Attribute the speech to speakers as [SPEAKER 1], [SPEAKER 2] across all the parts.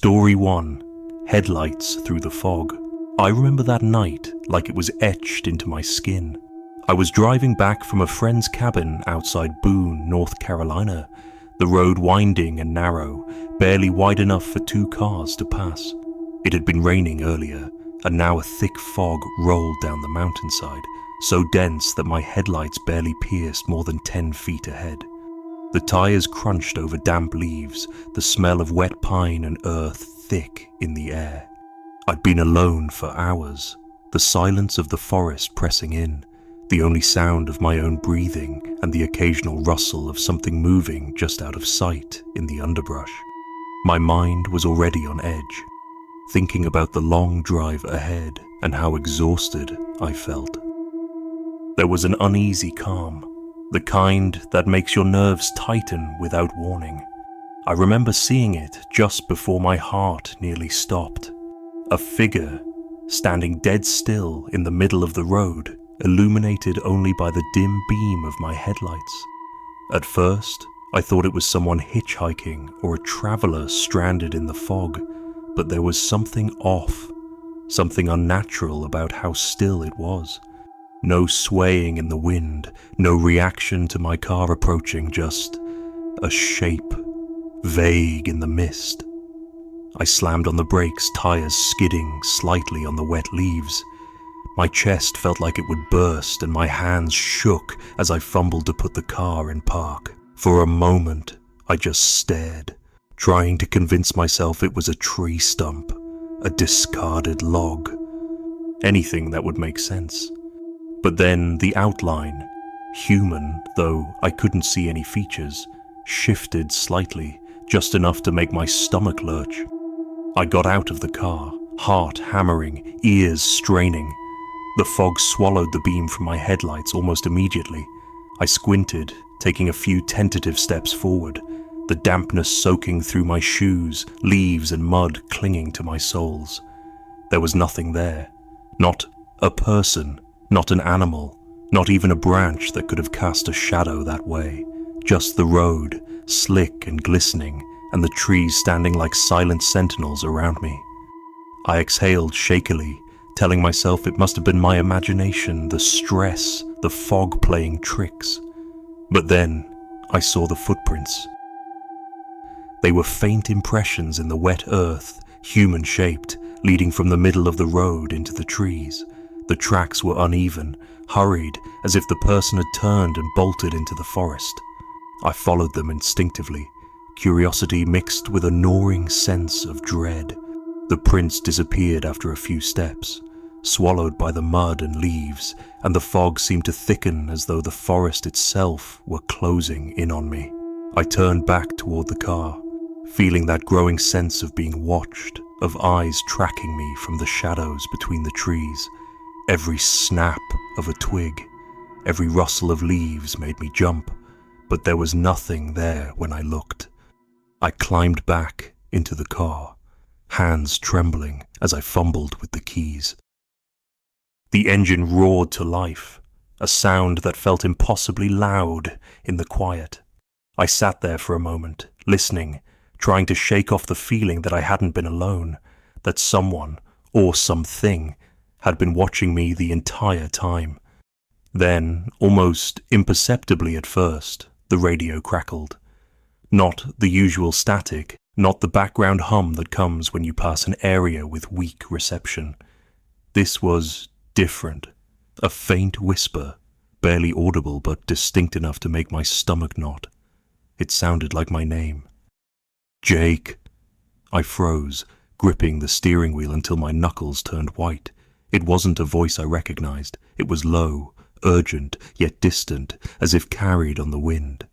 [SPEAKER 1] Story 1. Headlights Through the Fog. I remember that night like it was etched into my skin. I was driving back from a friend's cabin outside Boone, North Carolina, the road winding and narrow, barely wide enough for 2 cars to pass. It had been raining earlier, and now a thick fog rolled down the mountainside, so dense that my headlights barely pierced more than 10 feet ahead. The tires crunched over damp leaves, the smell of wet pine and earth thick in the air. I'd been alone for hours, the silence of the forest pressing in, the only sound of my own breathing and the occasional rustle of something moving just out of sight in the underbrush. My mind was already on edge, thinking about the long drive ahead and how exhausted I felt. There was an uneasy calm, the kind that makes your nerves tighten without warning. I remember seeing it just before my heart nearly stopped. A figure, standing dead still in the middle of the road, illuminated only by the dim beam of my headlights. At first, I thought it was someone hitchhiking or a traveler stranded in the fog, but there was something off, something unnatural about how still it was. No swaying in the wind, no reaction to my car approaching, just a shape, vague in the mist. I slammed on the brakes, tires skidding slightly on the wet leaves. My chest felt like it would burst and my hands shook as I fumbled to put the car in park. For a moment, I just stared, trying to convince myself it was a tree stump, a discarded log, anything that would make sense. But then the outline, human though I couldn't see any features, shifted slightly, just enough to make my stomach lurch. I got out of the car, heart hammering, ears straining. The fog swallowed the beam from my headlights almost immediately. I squinted, taking a few tentative steps forward, the dampness soaking through my shoes, leaves and mud clinging to my soles. There was nothing there. Not a person, not an animal, not even a branch that could have cast a shadow that way. Just the road, slick and glistening, and the trees standing like silent sentinels around me. I exhaled shakily, telling myself it must have been my imagination, the stress, the fog playing tricks. But then I saw the footprints. They were faint impressions in the wet earth, human-shaped, leading from the middle of the road into the trees. The tracks were uneven, hurried, as if the person had turned and bolted into the forest. I followed them instinctively, curiosity mixed with a gnawing sense of dread. The prints disappeared after a few steps, swallowed by the mud and leaves, and the fog seemed to thicken as though the forest itself were closing in on me. I turned back toward the car, feeling that growing sense of being watched, of eyes tracking me from the shadows between the trees. Every snap of a twig, every rustle of leaves made me jump, but there was nothing there when I looked. I climbed back into the car, hands trembling as I fumbled with the keys. The engine roared to life, a sound that felt impossibly loud in the quiet. I sat there for a moment, listening, trying to shake off the feeling that I hadn't been alone, that someone, or something, had been watching me the entire time. Then, almost imperceptibly at first, the radio crackled. Not the usual static, not the background hum that comes when you pass an area with weak reception. This was different, a faint whisper, barely audible but distinct enough to make my stomach knot. It sounded like my name. Jake. I froze, gripping the steering wheel until my knuckles turned white. It wasn't a voice I recognized. It was low, urgent, yet distant, as if carried on the wind.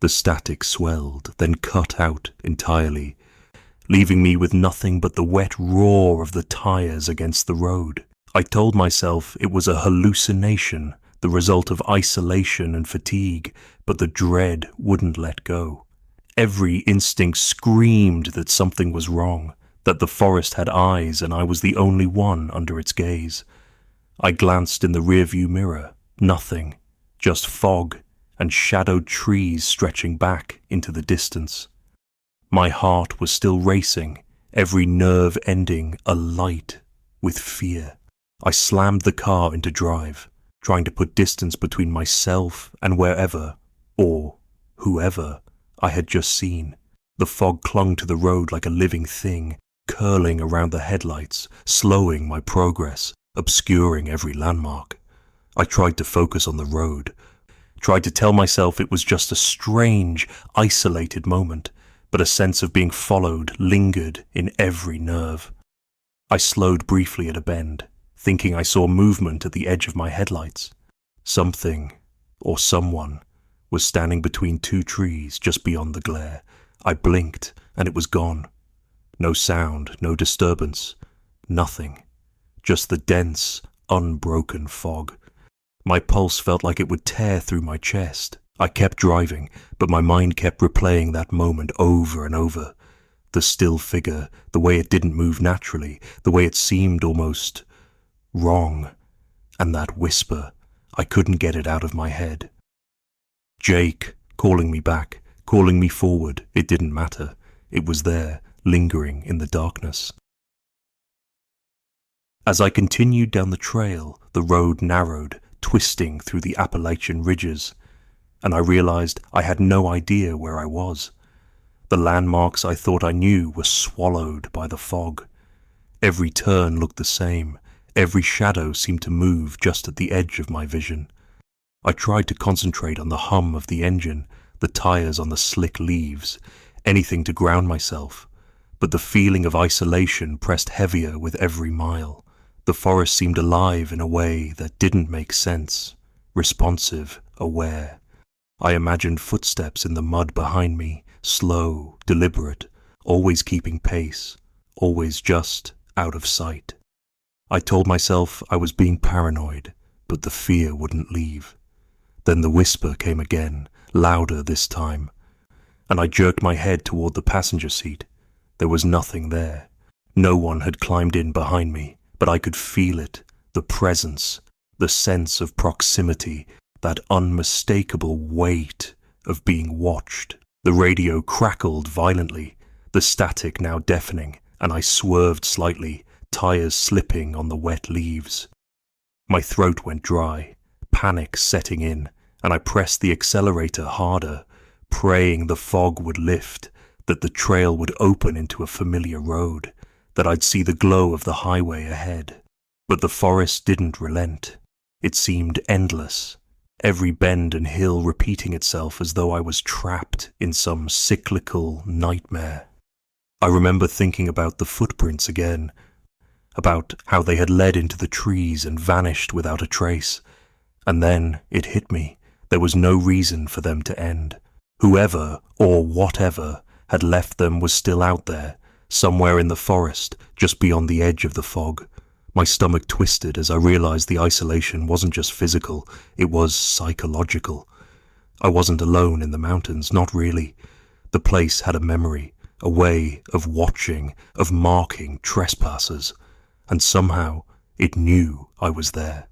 [SPEAKER 1] The static swelled, then cut out entirely, leaving me with nothing but the wet roar of the tires against the road. I told myself it was a hallucination, the result of isolation and fatigue, but the dread wouldn't let go. Every instinct screamed that something was wrong, that the forest had eyes and I was the only one under its gaze. I glanced in the rearview mirror. Nothing, just fog and shadowed trees stretching back into the distance. My heart was still racing, every nerve ending alight with fear. I slammed the car into drive, trying to put distance between myself and wherever, or whoever, I had just seen. The fog clung to the road like a living thing, curling around the headlights, slowing my progress, obscuring every landmark. I tried to focus on the road, tried to tell myself it was just a strange, isolated moment, but a sense of being followed lingered in every nerve. I slowed briefly at a bend, thinking I saw movement at the edge of my headlights. Something, or someone, was standing between two trees just beyond the glare. I blinked, and it was gone. No sound, no disturbance, nothing. Just the dense, unbroken fog. My pulse felt like it would tear through my chest. I kept driving, but my mind kept replaying that moment over and over. The still figure, the way it didn't move naturally, the way it seemed almost wrong. And that whisper, I couldn't get it out of my head. Jake, calling me back, calling me forward, it didn't matter. It was there, lingering in the darkness. As I continued down the trail, the road narrowed, twisting through the Appalachian ridges, and I realized I had no idea where I was. The landmarks I thought I knew were swallowed by the fog. Every turn looked the same. Every shadow seemed to move just at the edge of my vision. I tried to concentrate on the hum of the engine, the tires on the slick leaves, anything to ground myself, but the feeling of isolation pressed heavier with every mile. The forest seemed alive in a way that didn't make sense, responsive, aware. I imagined footsteps in the mud behind me, slow, deliberate, always keeping pace, always just out of sight. I told myself I was being paranoid, but the fear wouldn't leave. Then the whisper came again, louder this time, and I jerked my head toward the passenger seat. There was nothing there. No one had climbed in behind me, but I could feel it, the presence, the sense of proximity, that unmistakable weight of being watched. The radio crackled violently, the static now deafening, and I swerved slightly, tires slipping on the wet leaves. My throat went dry, panic setting in, and I pressed the accelerator harder, praying the fog would lift, that the trail would open into a familiar road, that I'd see the glow of the highway ahead. But the forest didn't relent. It seemed endless, every bend and hill repeating itself as though I was trapped in some cyclical nightmare. I remember thinking about the footprints again, about how they had led into the trees and vanished without a trace. And then it hit me. There was no reason for them to end. Whoever, or whatever, had left them was still out there, somewhere in the forest, just beyond the edge of the fog. My stomach twisted as I realized the isolation wasn't just physical, it was psychological. I wasn't alone in the mountains, not really. The place had a memory, a way of watching, of marking trespassers, and somehow it knew I was there.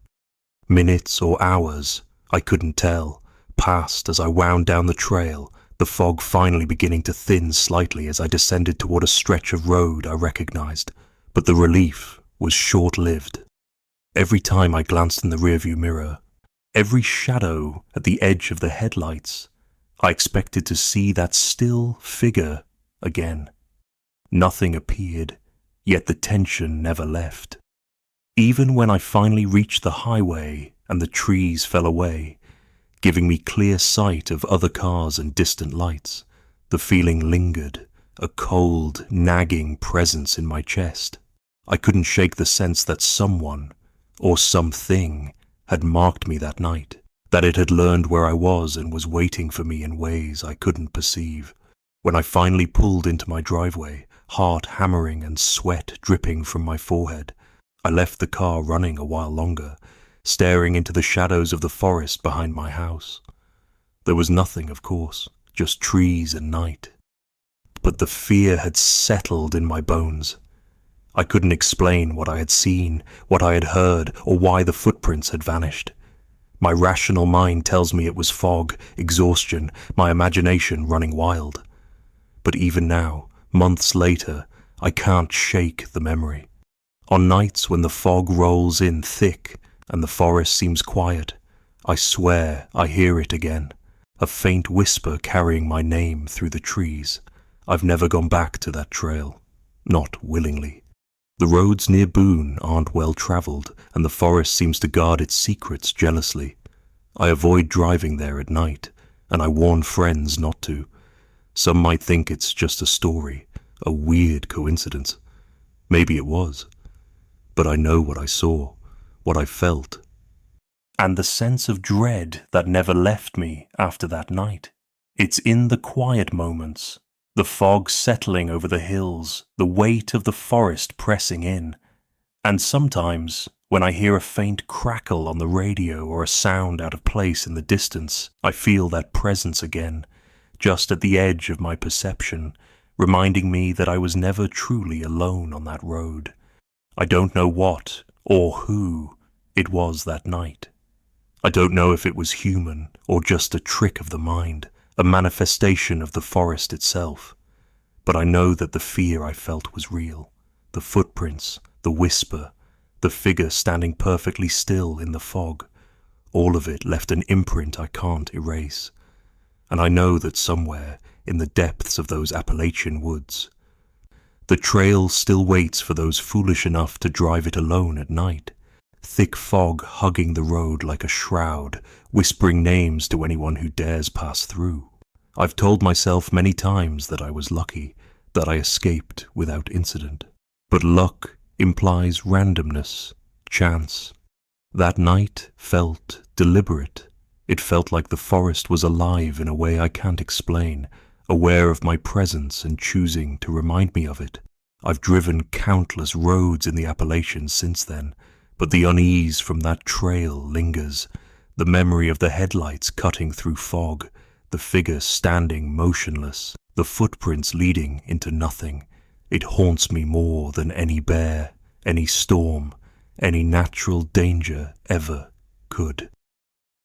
[SPEAKER 1] Minutes or hours, I couldn't tell, passed as I wound down the trail, the fog finally beginning to thin slightly as I descended toward a stretch of road I recognized, but the relief was short-lived. Every time I glanced in the rearview mirror, every shadow at the edge of the headlights, I expected to see that still figure again. Nothing appeared, yet the tension never left. Even when I finally reached the highway and the trees fell away, giving me clear sight of other cars and distant lights, the feeling lingered, a cold, nagging presence in my chest. I couldn't shake the sense that someone, or something, had marked me that night, that it had learned where I was and was waiting for me in ways I couldn't perceive. When I finally pulled into my driveway, heart hammering and sweat dripping from my forehead, I left the car running a while longer, staring into the shadows of the forest behind my house. There was nothing, of course, just trees and night. But the fear had settled in my bones. I couldn't explain what I had seen, what I had heard, or why the footprints had vanished. My rational mind tells me it was fog, exhaustion, my imagination running wild. But even now, months later, I can't shake the memory. On nights when the fog rolls in thick and the forest seems quiet, I swear I hear it again, a faint whisper carrying my name through the trees. I've never gone back to that trail, not willingly. The roads near Boone aren't well travelled, and the forest seems to guard its secrets jealously. I avoid driving there at night, and I warn friends not to. Some might think it's just a story, a weird coincidence. Maybe it was. But I know what I saw, what I felt. And the sense of dread that never left me after that night. It's in the quiet moments, the fog settling over the hills, the weight of the forest pressing in. And sometimes, when I hear a faint crackle on the radio or a sound out of place in the distance, I feel that presence again, just at the edge of my perception, reminding me that I was never truly alone on that road. I don't know what, or who, it was that night. I don't know if it was human, or just a trick of the mind, a manifestation of the forest itself. But I know that the fear I felt was real. The footprints, the whisper, the figure standing perfectly still in the fog, all of it left an imprint I can't erase. And I know that somewhere, in the depths of those Appalachian woods, the trail still waits for those foolish enough to drive it alone at night. Thick fog hugging the road like a shroud, whispering names to anyone who dares pass through. I've told myself many times that I was lucky, that I escaped without incident. But luck implies randomness, chance. That night felt deliberate. It felt like the forest was alive in a way I can't explain, aware of my presence and choosing to remind me of it. I've driven countless roads in the Appalachians since then, but the unease from that trail lingers, the memory of the headlights cutting through fog, the figure standing motionless, the footprints leading into nothing. It haunts me more than any bear, any storm, any natural danger ever could.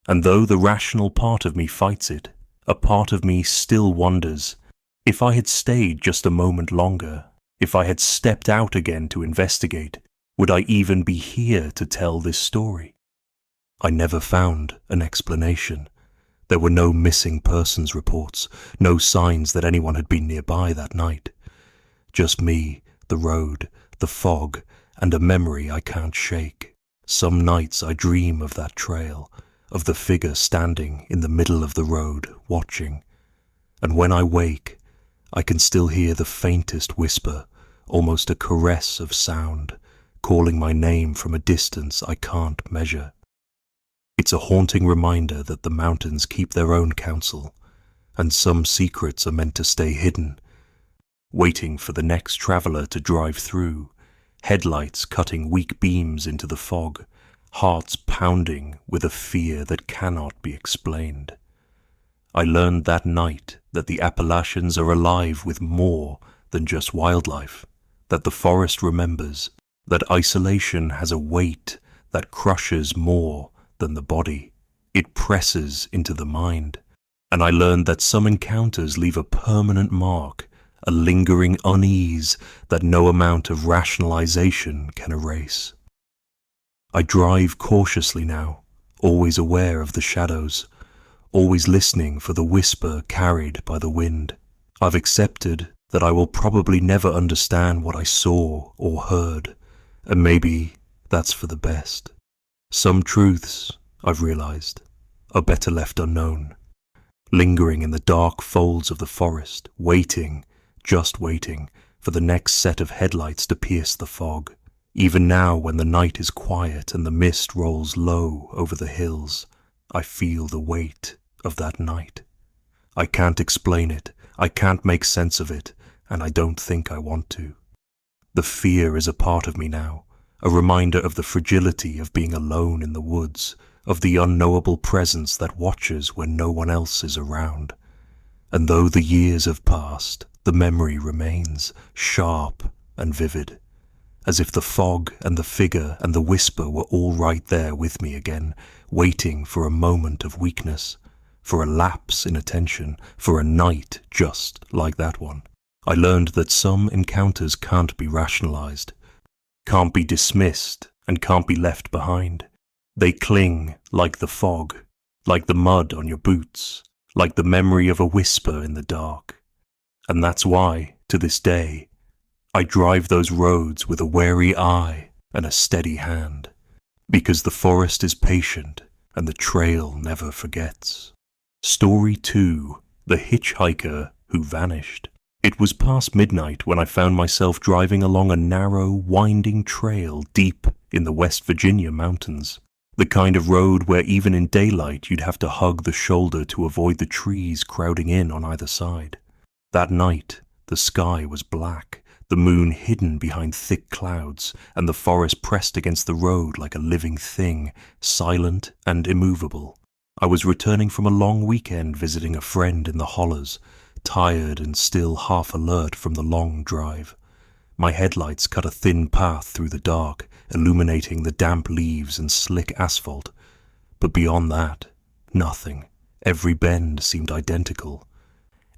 [SPEAKER 1] And though the rational part of me fights it, a part of me still wonders, if I had stayed just a moment longer, if I had stepped out again to investigate, would I even be here to tell this story? I never found an explanation. There were no missing persons reports, no signs that anyone had been nearby that night. Just me, the road, the fog, and a memory I can't shake. Some nights I dream of that trail, of the figure standing in the middle of the road, watching. And when I wake, I can still hear the faintest whisper, almost a caress of sound, calling my name from a distance I can't measure. It's a haunting reminder that the mountains keep their own counsel, and some secrets are meant to stay hidden, waiting for the next traveller to drive through, headlights cutting weak beams into the fog, hearts pounding with a fear that cannot be explained. I learned that night that the Appalachians are alive with more than just wildlife, that the forest remembers, that isolation has a weight that crushes more than the body. It presses into the mind. And I learned that some encounters leave a permanent mark, a lingering unease that no amount of rationalization can erase. I drive cautiously now, always aware of the shadows, always listening for the whisper carried by the wind. I've accepted that I will probably never understand what I saw or heard, and maybe that's for the best. Some truths, I've realized, are better left unknown, lingering in the dark folds of the forest, waiting, just waiting, for the next set of headlights to pierce the fog. Even now, when the night is quiet and the mist rolls low over the hills, I feel the weight of that night. I can't explain it, I can't make sense of it, and I don't think I want to. The fear is a part of me now, a reminder of the fragility of being alone in the woods, of the unknowable presence that watches when no one else is around. And though the years have passed, the memory remains, sharp and vivid, as if the fog and the figure and the whisper were all right there with me again, waiting for a moment of weakness, for a lapse in attention, for a night just like that one. I learned that some encounters can't be rationalized, can't be dismissed, and can't be left behind. They cling like the fog, like the mud on your boots, like the memory of a whisper in the dark. And that's why, to this day, I drive those roads with a wary eye and a steady hand, because the forest is patient and the trail never forgets. Story 2: The Hitchhiker Who Vanished. It was past midnight when I found myself driving along a narrow, winding trail deep in the West Virginia mountains, the kind of road where even in daylight you'd have to hug the shoulder to avoid the trees crowding in on either side. That night, the sky was black, the moon hidden behind thick clouds, and the forest pressed against the road like a living thing, silent and immovable. I was returning from a long weekend visiting a friend in the hollers, tired and still half alert from the long drive. My headlights cut a thin path through the dark, illuminating the damp leaves and slick asphalt. But beyond that, nothing. Every bend seemed identical.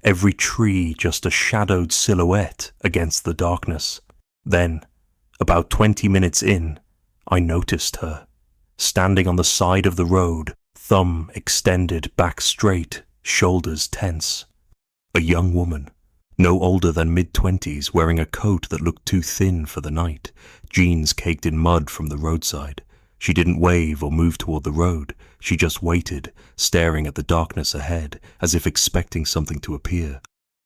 [SPEAKER 1] Every tree just a shadowed silhouette against the darkness. Then, about 20 minutes in, I noticed her, standing on the side of the road, thumb extended back straight, shoulders tense. A young woman, no older than mid-20s, wearing a coat that looked too thin for the night, jeans caked in mud from the roadside. She didn't wave or move toward the road. She just waited, staring at the darkness ahead, as if expecting something to appear.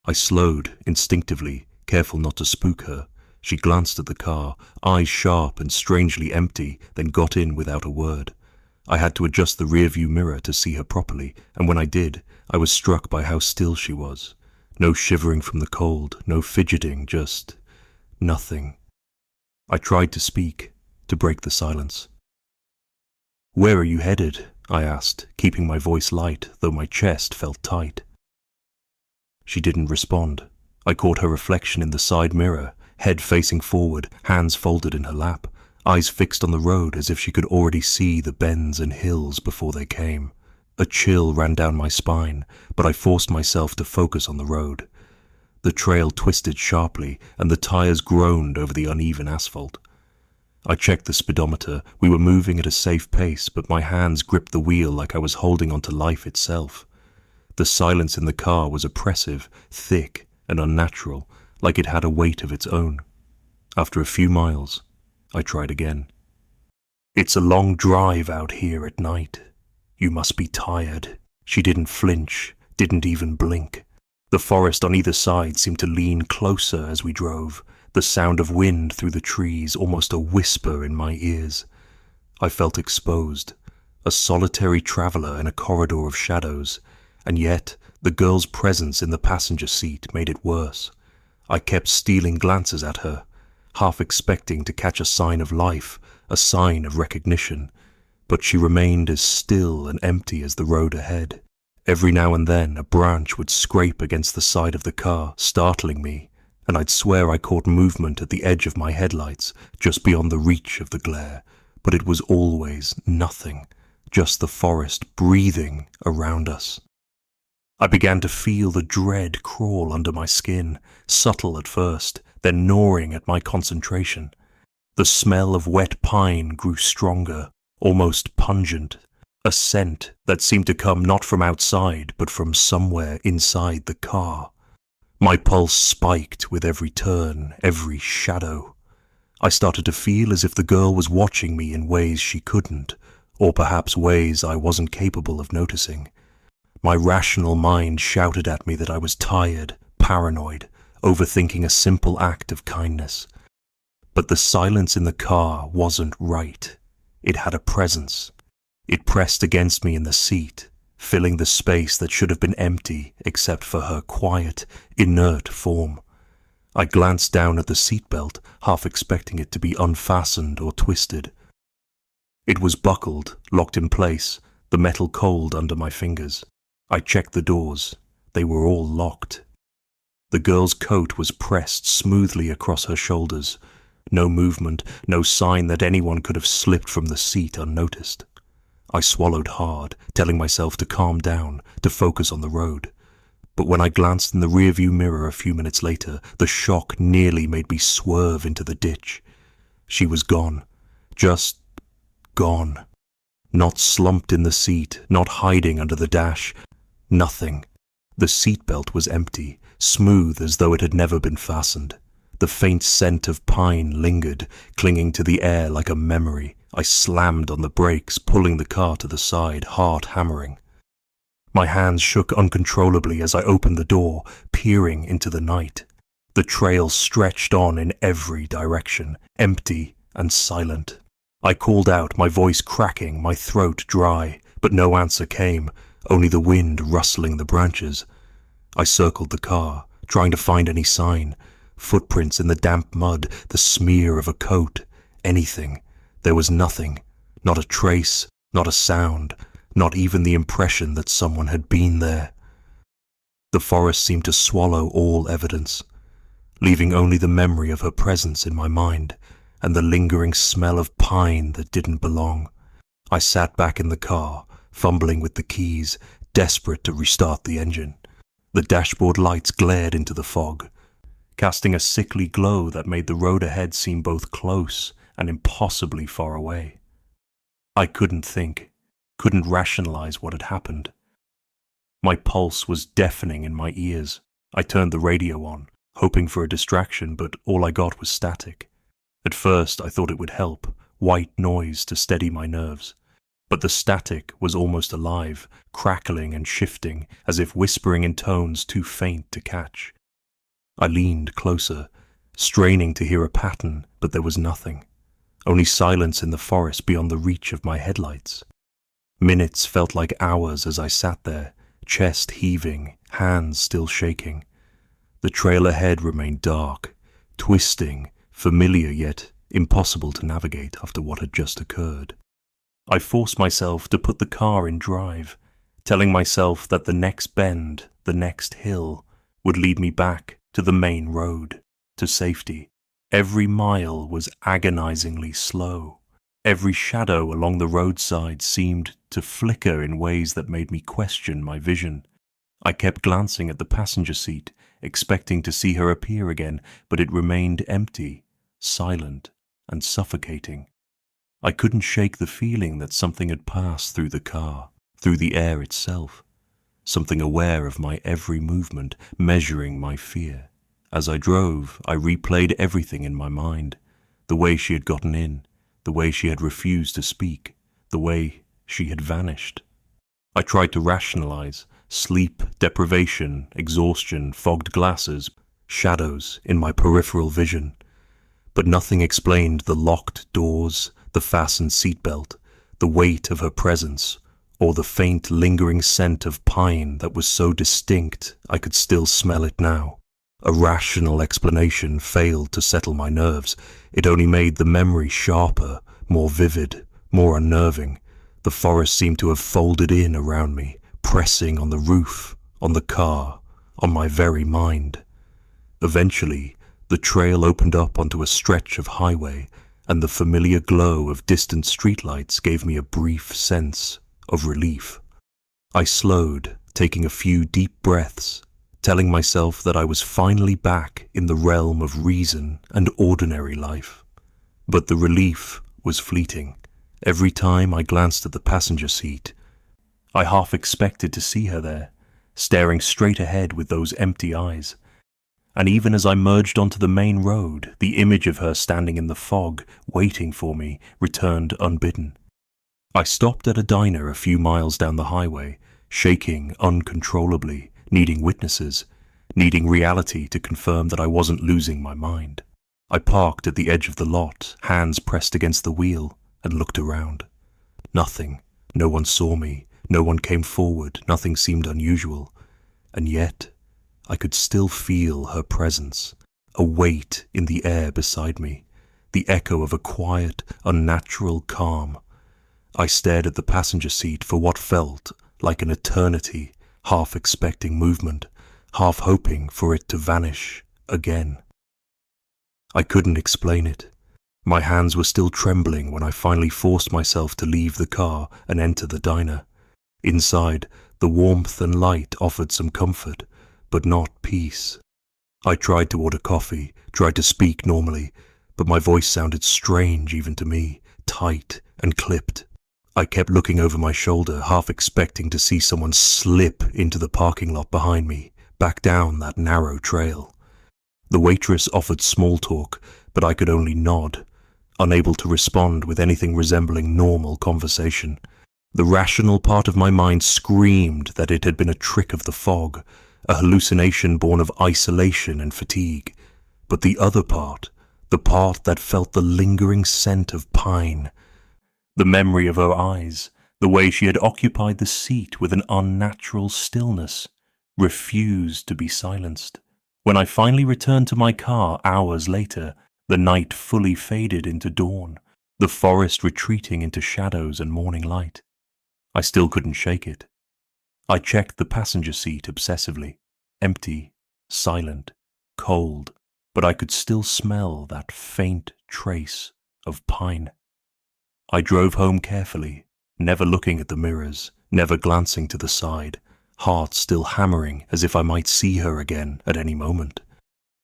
[SPEAKER 1] I slowed, instinctively, careful not to spook her. She glanced at the car, eyes sharp and strangely empty, then got in without a word. I had to adjust the rearview mirror to see her properly, and when I did, I was struck by how still she was. No shivering from the cold, no fidgeting, just nothing. I tried to speak, to break the silence. "Where are you headed?" I asked, keeping my voice light, though my chest felt tight. She didn't respond. I caught her reflection in the side mirror, head facing forward, hands folded in her lap, eyes fixed on the road as if she could already see the bends and hills before they came. A chill ran down my spine, but I forced myself to focus on the road. The trail twisted sharply, and the tires groaned over the uneven asphalt. I checked the speedometer. We were moving at a safe pace, but my hands gripped the wheel like I was holding onto life itself. The silence in the car was oppressive, thick, and unnatural, like it had a weight of its own. After a few miles, I tried again. "It's a long drive out here at night. You must be tired." She didn't flinch, didn't even blink. The forest on either side seemed to lean closer as we drove, the sound of wind through the trees almost a whisper in my ears. I felt exposed, a solitary traveler in a corridor of shadows, and yet the girl's presence in the passenger seat made it worse. I kept stealing glances at her, half expecting to catch a sign of life, a sign of recognition, but she remained as still and empty as the road ahead. Every now and then a branch would scrape against the side of the car, startling me, and I'd swear I caught movement at the edge of my headlights, just beyond the reach of the glare, but it was always nothing, just the forest breathing around us. I began to feel the dread crawl under my skin, subtle at first, then gnawing at my concentration. The smell of wet pine grew stronger, almost pungent, a scent that seemed to come not from outside but from somewhere inside the car. My pulse spiked with every turn, every shadow. I started to feel as if the girl was watching me in ways she couldn't, or perhaps ways I wasn't capable of noticing. My rational mind shouted at me that I was tired, paranoid, overthinking a simple act of kindness. But the silence in the car wasn't right. It had a presence. It pressed against me in the seat, filling the space that should have been empty except for her quiet, inert form. I glanced down at the seatbelt, half expecting it to be unfastened or twisted. It was buckled, locked in place, the metal cold under my fingers. I checked the doors. They were all locked. The girl's coat was pressed smoothly across her shoulders. No movement, no sign that anyone could have slipped from the seat unnoticed. I swallowed hard, telling myself to calm down, to focus on the road. But when I glanced in the rearview mirror a few minutes later, the shock nearly made me swerve into the ditch. She was gone. Just gone. Not slumped in the seat, not hiding under the dash. Nothing. The seatbelt was empty, smooth as though it had never been fastened. The faint scent of pine lingered, clinging to the air like a memory. I slammed on the brakes, pulling the car to the side, heart hammering. My hands shook uncontrollably as I opened the door, peering into the night. The trail stretched on in every direction, empty and silent. I called out, my voice cracking, my throat dry, but no answer came, only the wind rustling the branches. I circled the car, trying to find any sign. Footprints in the damp mud, the smear of a coat, anything. There was nothing, not a trace, not a sound, not even the impression that someone had been there. The forest seemed to swallow all evidence, leaving only the memory of her presence in my mind and the lingering smell of pine that didn't belong. I sat back in the car, fumbling with the keys, desperate to restart the engine. The dashboard lights glared into the fog, casting a sickly glow that made the road ahead seem both close and impossibly far away. I couldn't think, couldn't rationalize what had happened. My pulse was deafening in my ears. I turned the radio on, hoping for a distraction, but all I got was static. At first I thought it would help, white noise to steady my nerves. But the static was almost alive, crackling and shifting, as if whispering in tones too faint to catch. I leaned closer, straining to hear a pattern, but there was nothing. Only silence in the forest beyond the reach of my headlights. Minutes felt like hours as I sat there, chest heaving, hands still shaking. The trail ahead remained dark, twisting, familiar yet impossible to navigate after what had just occurred. I forced myself to put the car in drive, telling myself that the next bend, the next hill, would lead me back to the main road, to safety. Every mile was agonizingly slow. Every shadow along the roadside seemed to flicker in ways that made me question my vision. I kept glancing at the passenger seat, expecting to see her appear again, but it remained empty, silent, and suffocating. I couldn't shake the feeling that something had passed through the car, through the air itself. Something aware of my every movement, measuring my fear. As I drove, I replayed everything in my mind. The way she had gotten in, the way she had refused to speak, the way she had vanished. I tried to rationalize sleep, deprivation, exhaustion, fogged glasses, shadows in my peripheral vision. But nothing explained the locked doors, the fastened seatbelt, the weight of her presence, or the faint lingering scent of pine that was so distinct I could still smell it now. A rational explanation failed to settle my nerves. It only made the memory sharper, more vivid, more unnerving. The forest seemed to have folded in around me, pressing on the roof, on the car, on my very mind. Eventually, the trail opened up onto a stretch of highway, and the familiar glow of distant streetlights gave me a brief sense of relief. I slowed, taking a few deep breaths, telling myself that I was finally back in the realm of reason and ordinary life. But the relief was fleeting. Every time I glanced at the passenger seat, I half expected to see her there, staring straight ahead with those empty eyes. And even as I merged onto the main road, the image of her standing in the fog, waiting for me, returned unbidden. I stopped at a diner a few miles down the highway, shaking uncontrollably, needing witnesses, needing reality to confirm that I wasn't losing my mind. I parked at the edge of the lot, hands pressed against the wheel, and looked around. Nothing. No one saw me. No one came forward. Nothing seemed unusual. And yet, I could still feel her presence, a weight in the air beside me, the echo of a quiet, unnatural calm. I stared at the passenger seat for what felt like an eternity, half expecting movement, half hoping for it to vanish again. I couldn't explain it. My hands were still trembling when I finally forced myself to leave the car and enter the diner. Inside, the warmth and light offered some comfort, but not peace. I tried to order coffee, tried to speak normally, but my voice sounded strange even to me, tight and clipped. I kept looking over my shoulder, half expecting to see someone slip into the parking lot behind me, back down that narrow trail. The waitress offered small talk, but I could only nod, unable to respond with anything resembling normal conversation. The rational part of my mind screamed that it had been a trick of the fog, a hallucination born of isolation and fatigue. But the other part, the part that felt the lingering scent of pine, the memory of her eyes, the way she had occupied the seat with an unnatural stillness, refused to be silenced. When I finally returned to my car hours later, the night fully faded into dawn, the forest retreating into shadows and morning light. I still couldn't shake it. I checked the passenger seat obsessively, empty, silent, cold, but I could still smell that faint trace of pine. I drove home carefully, never looking at the mirrors, never glancing to the side, heart still hammering as if I might see her again at any moment.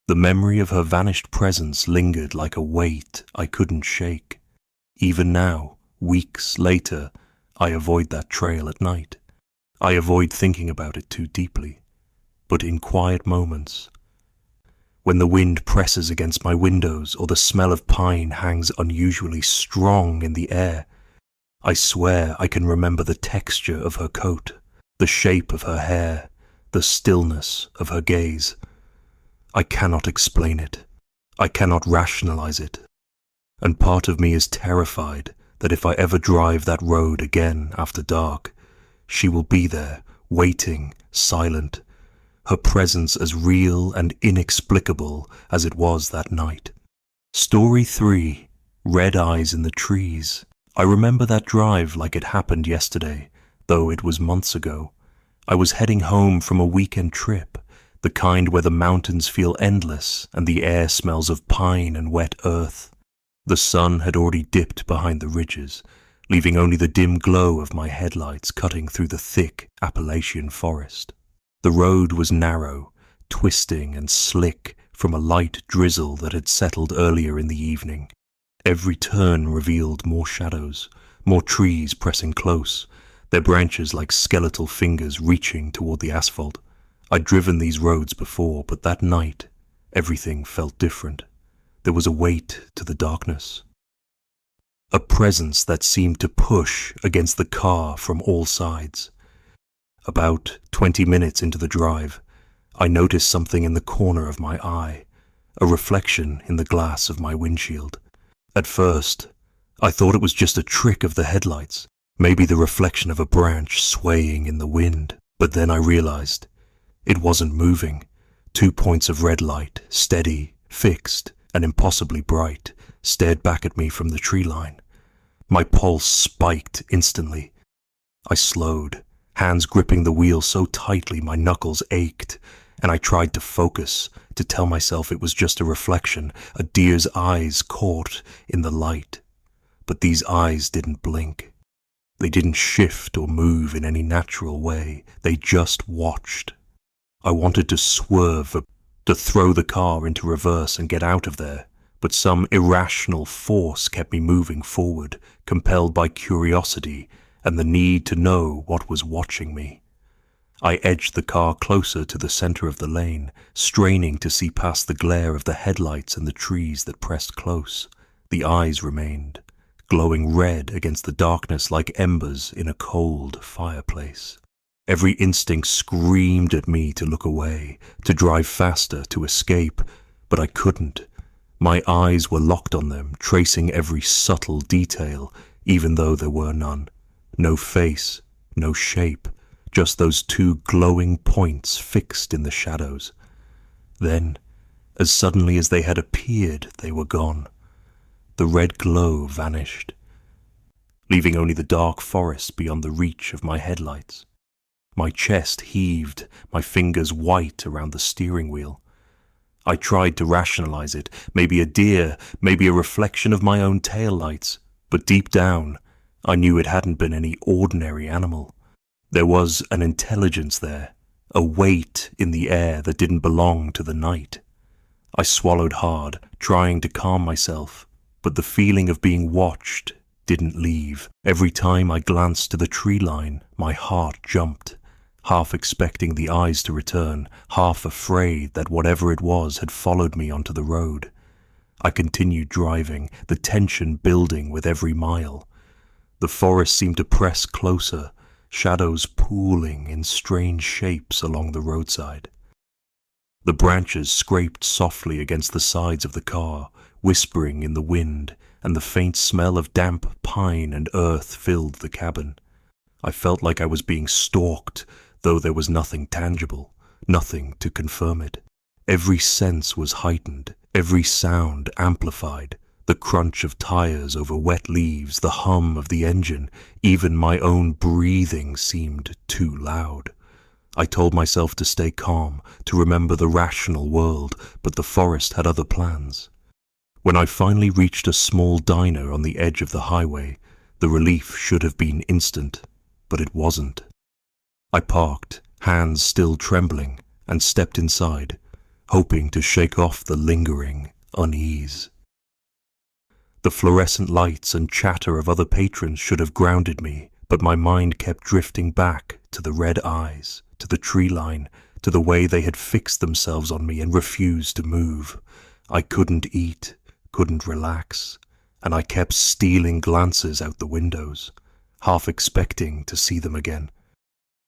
[SPEAKER 1] The memory of her vanished presence lingered like a weight I couldn't shake. Even now, weeks later, I avoid that trail at night. I avoid thinking about it too deeply. But in quiet moments, when the wind presses against my windows or the smell of pine hangs unusually strong in the air, I swear I can remember the texture of her coat, the shape of her hair, the stillness of her gaze. I cannot explain it. I cannot rationalize it. And part of me is terrified that if I ever drive that road again after dark, she will be there, waiting, silent, her presence as real and inexplicable as it was that night. Story 3. Red Eyes in the Trees. I remember that drive like it happened yesterday, though it was months ago. I was heading home from a weekend trip, the kind where the mountains feel endless and the air smells of pine and wet earth. The sun had already dipped behind the ridges, leaving only the dim glow of my headlights cutting through the thick Appalachian forest. The road was narrow, twisting and slick from a light drizzle that had settled earlier in the evening. Every turn revealed more shadows, more trees pressing close, their branches like skeletal fingers reaching toward the asphalt. I'd driven these roads before, but that night, everything felt different. There was a weight to the darkness, a presence that seemed to push against the car from all sides. About 20 minutes into the drive, I noticed something in the corner of my eye, a reflection in the glass of my windshield. At first, I thought it was just a trick of the headlights, maybe the reflection of a branch swaying in the wind. But then I realized it wasn't moving. 2 points of red light, steady, fixed, and impossibly bright, stared back at me from the tree line. My pulse spiked instantly. I slowed, hands gripping the wheel so tightly my knuckles ached, and I tried to focus, to tell myself it was just a reflection, a deer's eyes caught in the light. But these eyes didn't blink. They didn't shift or move in any natural way. They just watched. I wanted to swerve, to throw the car into reverse and get out of there, but some irrational force kept me moving forward, compelled by curiosity and the need to know what was watching me. I edged the car closer to the center of the lane, straining to see past the glare of the headlights and the trees that pressed close. The eyes remained, glowing red against the darkness like embers in a cold fireplace. Every instinct screamed at me to look away, to drive faster, to escape, but I couldn't. My eyes were locked on them, tracing every subtle detail, even though there were none. No face, no shape, just those 2 glowing points fixed in the shadows. Then, as suddenly as they had appeared, they were gone. The red glow vanished, leaving only the dark forest beyond the reach of my headlights. My chest heaved, my fingers white around the steering wheel. I tried to rationalize it, maybe a deer, maybe a reflection of my own taillights, but deep down, I knew it hadn't been any ordinary animal. There was an intelligence there, a weight in the air that didn't belong to the night. I swallowed hard, trying to calm myself, but the feeling of being watched didn't leave. Every time I glanced to the tree line, my heart jumped, half expecting the eyes to return, half afraid that whatever it was had followed me onto the road. I continued driving, the tension building with every mile. The forest seemed to press closer, shadows pooling in strange shapes along the roadside. The branches scraped softly against the sides of the car, whispering in the wind, and the faint smell of damp pine and earth filled the cabin. I felt like I was being stalked, though there was nothing tangible, nothing to confirm it. Every sense was heightened, every sound amplified. The crunch of tires over wet leaves, the hum of the engine, even my own breathing seemed too loud. I told myself to stay calm, to remember the rational world, but the forest had other plans. When I finally reached a small diner on the edge of the highway, the relief should have been instant, but it wasn't. I parked, hands still trembling, and stepped inside, hoping to shake off the lingering unease. The fluorescent lights and chatter of other patrons should have grounded me, but my mind kept drifting back to the red eyes, to the tree line, to the way they had fixed themselves on me and refused to move. I couldn't eat, couldn't relax, and I kept stealing glances out the windows, half expecting to see them again.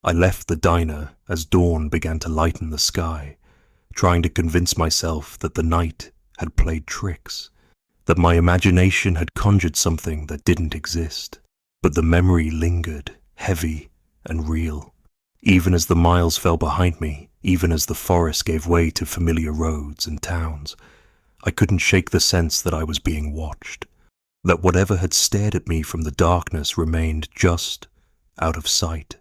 [SPEAKER 1] I left the diner as dawn began to lighten the sky, trying to convince myself that the night had played tricks, that my imagination had conjured something that didn't exist. But the memory lingered, heavy and real. Even as the miles fell behind me, even as the forest gave way to familiar roads and towns, I couldn't shake the sense that I was being watched, that whatever had stared at me from the darkness remained just out of sight.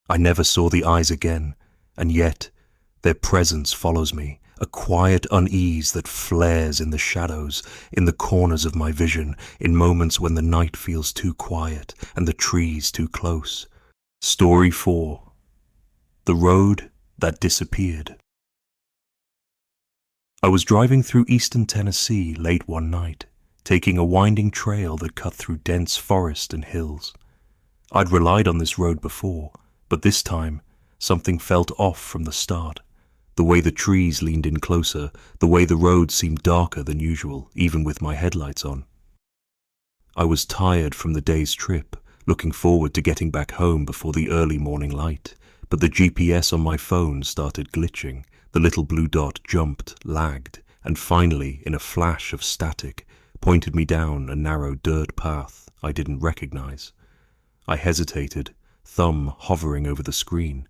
[SPEAKER 1] I never saw the eyes again, and yet their presence follows me, a quiet unease that flares in the shadows, in the corners of my vision, in moments when the night feels too quiet and the trees too close. Story 4. The Road That Disappeared. I was driving through eastern Tennessee late one night, taking a winding trail that cut through dense forest and hills. I'd relied on this road before, but this time something felt off from the start. The way the trees leaned in closer, the way the road seemed darker than usual, even with my headlights on. I was tired from the day's trip, looking forward to getting back home before the early morning light, but the GPS on my phone started glitching. The little blue dot jumped, lagged, and finally, in a flash of static, pointed me down a narrow dirt path I didn't recognize. I hesitated, thumb hovering over the screen,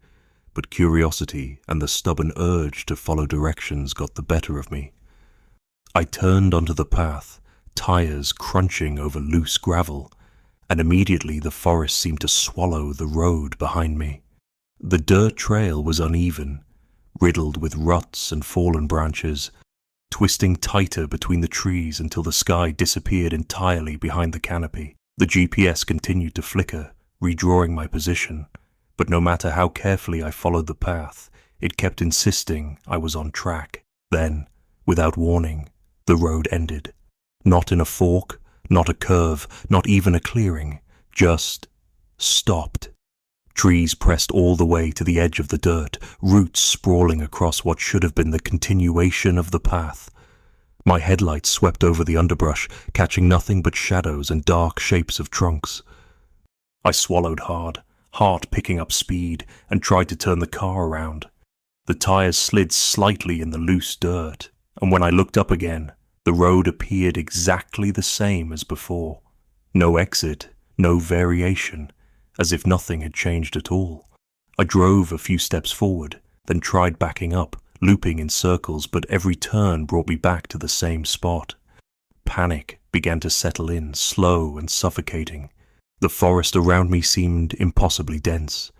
[SPEAKER 1] but curiosity and the stubborn urge to follow directions got the better of me. I turned onto the path, tires crunching over loose gravel, and immediately the forest seemed to swallow the road behind me. The dirt trail was uneven, riddled with ruts and fallen branches, twisting tighter between the trees until the sky disappeared entirely behind the canopy. The GPS continued to flicker, redrawing my position, but no matter how carefully I followed the path, it kept insisting I was on track. Then, without warning, the road ended. Not in a fork, not a curve, not even a clearing, just stopped. Trees pressed all the way to the edge of the dirt, roots sprawling across what should have been the continuation of the path. My headlights swept over the underbrush, catching nothing but shadows and dark shapes of trunks. I swallowed hard, heart picking up speed, and tried to turn the car around. The tires slid slightly in the loose dirt, and when I looked up again, the road appeared exactly the same as before. No exit, no variation, as if nothing had changed at all. I drove a few steps forward, then tried backing up, looping in circles, but every turn brought me back to the same spot. Panic began to settle in, slow and suffocating. The forest around me seemed impossibly dense.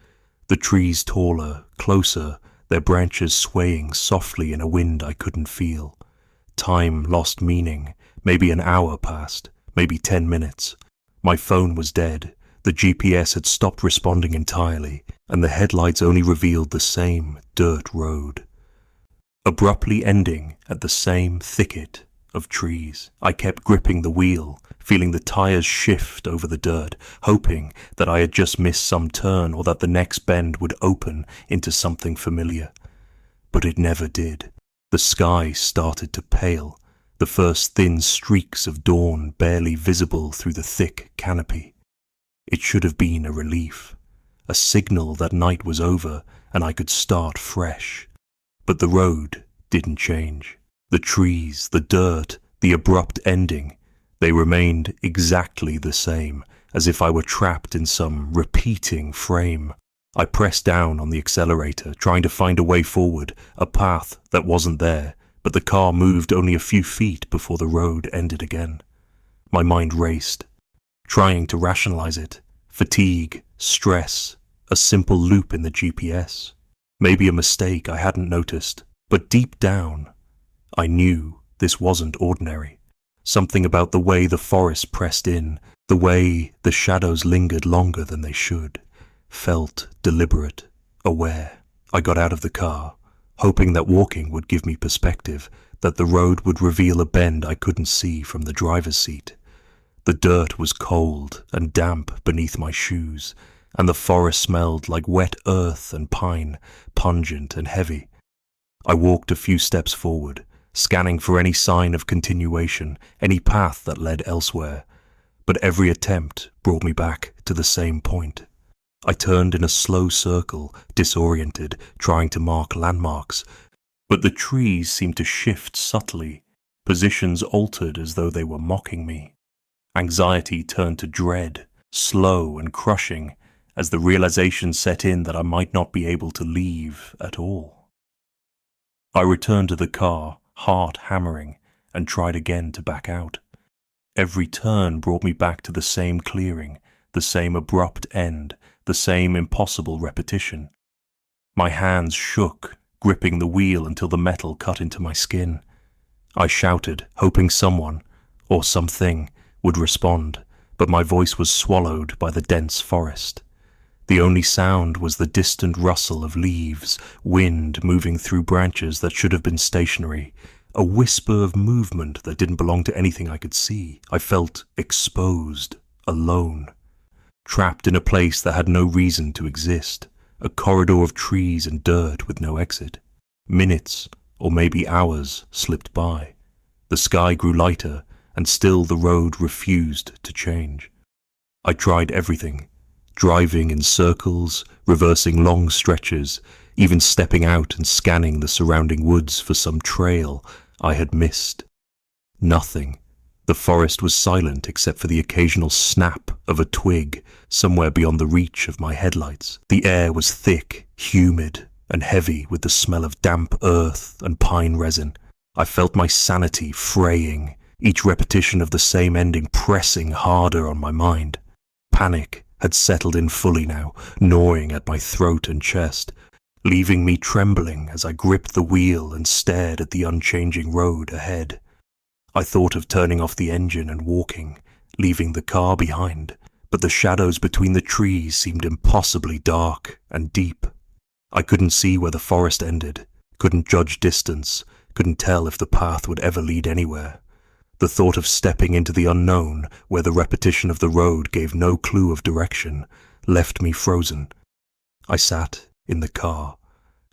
[SPEAKER 1] The trees taller, closer, their branches swaying softly in a wind I couldn't feel. Time lost meaning. Maybe an hour passed, maybe 10 minutes. My phone was dead. The GPS had stopped responding entirely, and the headlights only revealed the same dirt road, abruptly ending at the same thicket of trees. I kept gripping the wheel, feeling the tires shift over the dirt, hoping that I had just missed some turn or that the next bend would open into something familiar. But it never did. The sky started to pale, the first thin streaks of dawn barely visible through the thick canopy. It should have been a relief, a signal that night was over and I could start fresh. But the road didn't change. The trees, the dirt, the abrupt ending, they remained exactly the same, as if I were trapped in some repeating frame. I pressed down on the accelerator, trying to find a way forward, a path that wasn't there, but the car moved only a few feet before the road ended again. My mind raced, trying to rationalize it. Fatigue, stress, a simple loop in the GPS. Maybe a mistake I hadn't noticed, but deep down, I knew this wasn't ordinary. Something about the way the forest pressed in, the way the shadows lingered longer than they should, felt deliberate, aware. I got out of the car, hoping that walking would give me perspective, that the road would reveal a bend I couldn't see from the driver's seat. The dirt was cold and damp beneath my shoes, and the forest smelled like wet earth and pine, pungent and heavy. I walked a few steps forward, scanning for any sign of continuation, any path that led elsewhere, but every attempt brought me back to the same point. I turned in a slow circle, disoriented, trying to mark landmarks, but the trees seemed to shift subtly, positions altered as though they were mocking me. Anxiety turned to dread, slow and crushing, as the realization set in that I might not be able to leave at all. I returned to the car, heart hammering, and tried again to back out. Every turn brought me back to the same clearing, the same abrupt end, the same impossible repetition. My hands shook, gripping the wheel until the metal cut into my skin. I shouted, hoping someone, or something, would respond, but my voice was swallowed by the dense forest. The only sound was the distant rustle of leaves, wind moving through branches that should have been stationary, a whisper of movement that didn't belong to anything I could see. I felt exposed, alone, trapped in a place that had no reason to exist, a corridor of trees and dirt with no exit. Minutes, or maybe hours, slipped by. The sky grew lighter, and still the road refused to change. I tried everything, driving in circles, reversing long stretches, even stepping out and scanning the surrounding woods for some trail I had missed. Nothing. The forest was silent except for the occasional snap of a twig somewhere beyond the reach of my headlights. The air was thick, humid, and heavy with the smell of damp earth and pine resin. I felt my sanity fraying, each repetition of the same ending pressing harder on my mind. Panic had settled in fully now, gnawing at my throat and chest, leaving me trembling as I gripped the wheel and stared at the unchanging road ahead. I thought of turning off the engine and walking, leaving the car behind, but the shadows between the trees seemed impossibly dark and deep. I couldn't see where the forest ended, couldn't judge distance, couldn't tell if the path would ever lead anywhere. The thought of stepping into the unknown, where the repetition of the road gave no clue of direction, left me frozen. I sat in the car,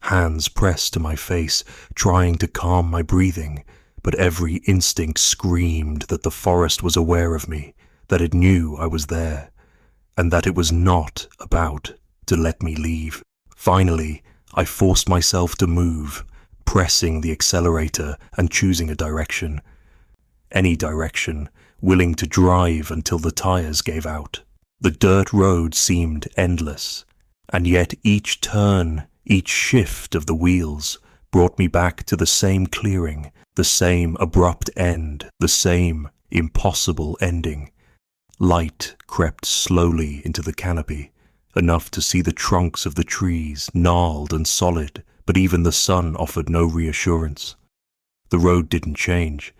[SPEAKER 1] hands pressed to my face, trying to calm my breathing, but every instinct screamed that the forest was aware of me, that it knew I was there, and that it was not about to let me leave. Finally, I forced myself to move, pressing the accelerator and choosing a direction. Any direction, willing to drive until the tires gave out. The dirt road seemed endless, and yet each turn, each shift of the wheels brought me back to the same clearing, the same abrupt end, the same impossible ending. Light crept slowly into the canopy, enough to see the trunks of the trees, gnarled and solid, but even the sun offered no reassurance. The road didn't change,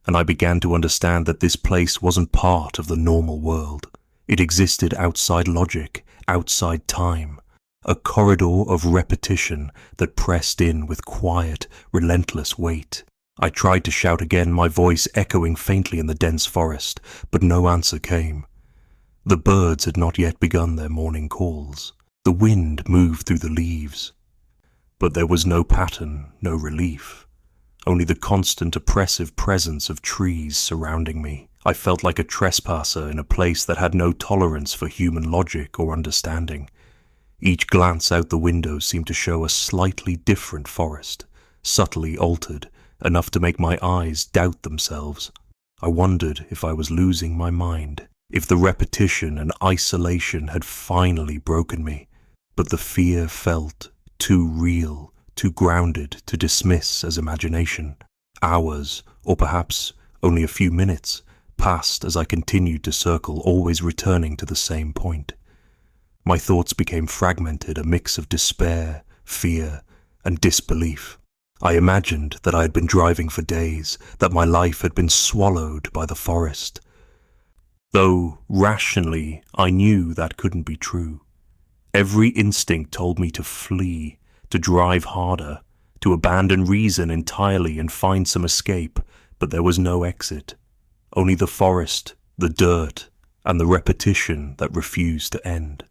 [SPEAKER 1] and I began to understand that this place wasn't part of the normal world. It existed outside logic, outside time, a corridor of repetition that pressed in with quiet, relentless weight. I tried to shout again, my voice echoing faintly in the dense forest, but no answer came. The birds had not yet begun their morning calls. The wind moved through the leaves. But there was no pattern, no relief. Only the constant oppressive presence of trees surrounding me. I felt like a trespasser in a place that had no tolerance for human logic or understanding. Each glance out the window seemed to show a slightly different forest, subtly altered, enough to make my eyes doubt themselves. I wondered if I was losing my mind, if the repetition and isolation had finally broken me. But the fear felt too real, too grounded to dismiss as imagination. Hours, or perhaps only a few minutes, passed as I continued to circle, always returning to the same point. My thoughts became fragmented, a mix of despair, fear, and disbelief. I imagined that I had been driving for days, that my life had been swallowed by the forest. Though, rationally, I knew that couldn't be true. Every instinct told me to flee, to drive harder, to abandon reason entirely and find some escape, but there was no exit. Only the forest, the dirt, and the repetition that refused to end.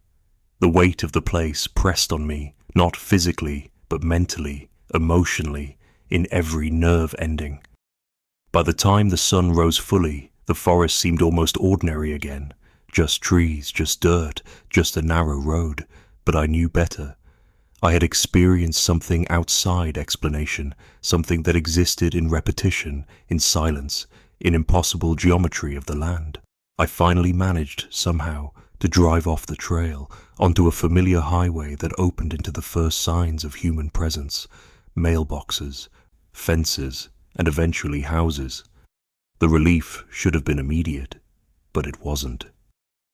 [SPEAKER 1] The weight of the place pressed on me, not physically, but mentally, emotionally, in every nerve ending. By the time the sun rose fully, the forest seemed almost ordinary again. Just trees, just dirt, just a narrow road. But I knew better. I had experienced something outside explanation, something that existed in repetition, in silence, in impossible geometry of the land. I finally managed, somehow, to drive off the trail, onto a familiar highway that opened into the first signs of human presence, mailboxes, fences, and eventually houses. The relief should have been immediate, but it wasn't.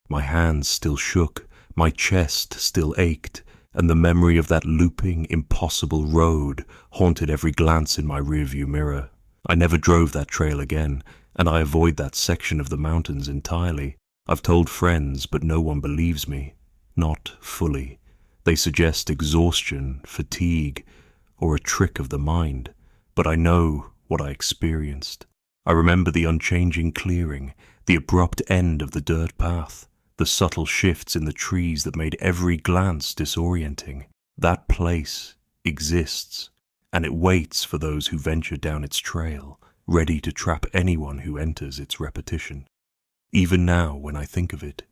[SPEAKER 1] My hands still shook, my chest still ached, and the memory of that looping, impossible road haunted every glance in my rearview mirror. I never drove that trail again, and I avoid that section of the mountains entirely. I've told friends, but no one believes me. Not fully. They suggest exhaustion, fatigue, or a trick of the mind, but I know what I experienced. I remember the unchanging clearing, the abrupt end of the dirt path, the subtle shifts in the trees that made every glance disorienting. That place exists, and it waits for those who venture down its trail, ready to trap anyone who enters its repetition. Even now, when I think of it,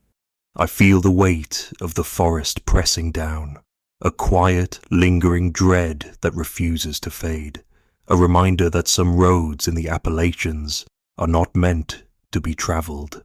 [SPEAKER 1] I feel the weight of the forest pressing down, a quiet, lingering dread that refuses to fade, a reminder that some roads in the Appalachians are not meant to be traveled,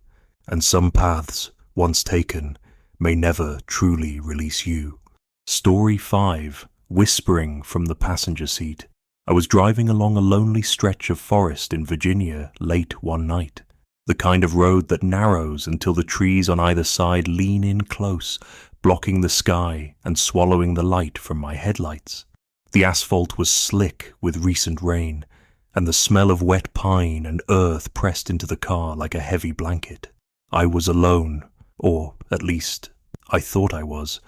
[SPEAKER 1] and some paths, once taken, may never truly release you. Story 5, Whispering from the Passenger Seat. I was driving along a lonely stretch of forest in Virginia late one night, the kind of road that narrows until the trees on either side lean in close, blocking the sky and swallowing the light from my headlights. The asphalt was slick with recent rain, and the smell of wet pine and earth pressed into the car like a heavy blanket. I was alone, or at least I thought I was,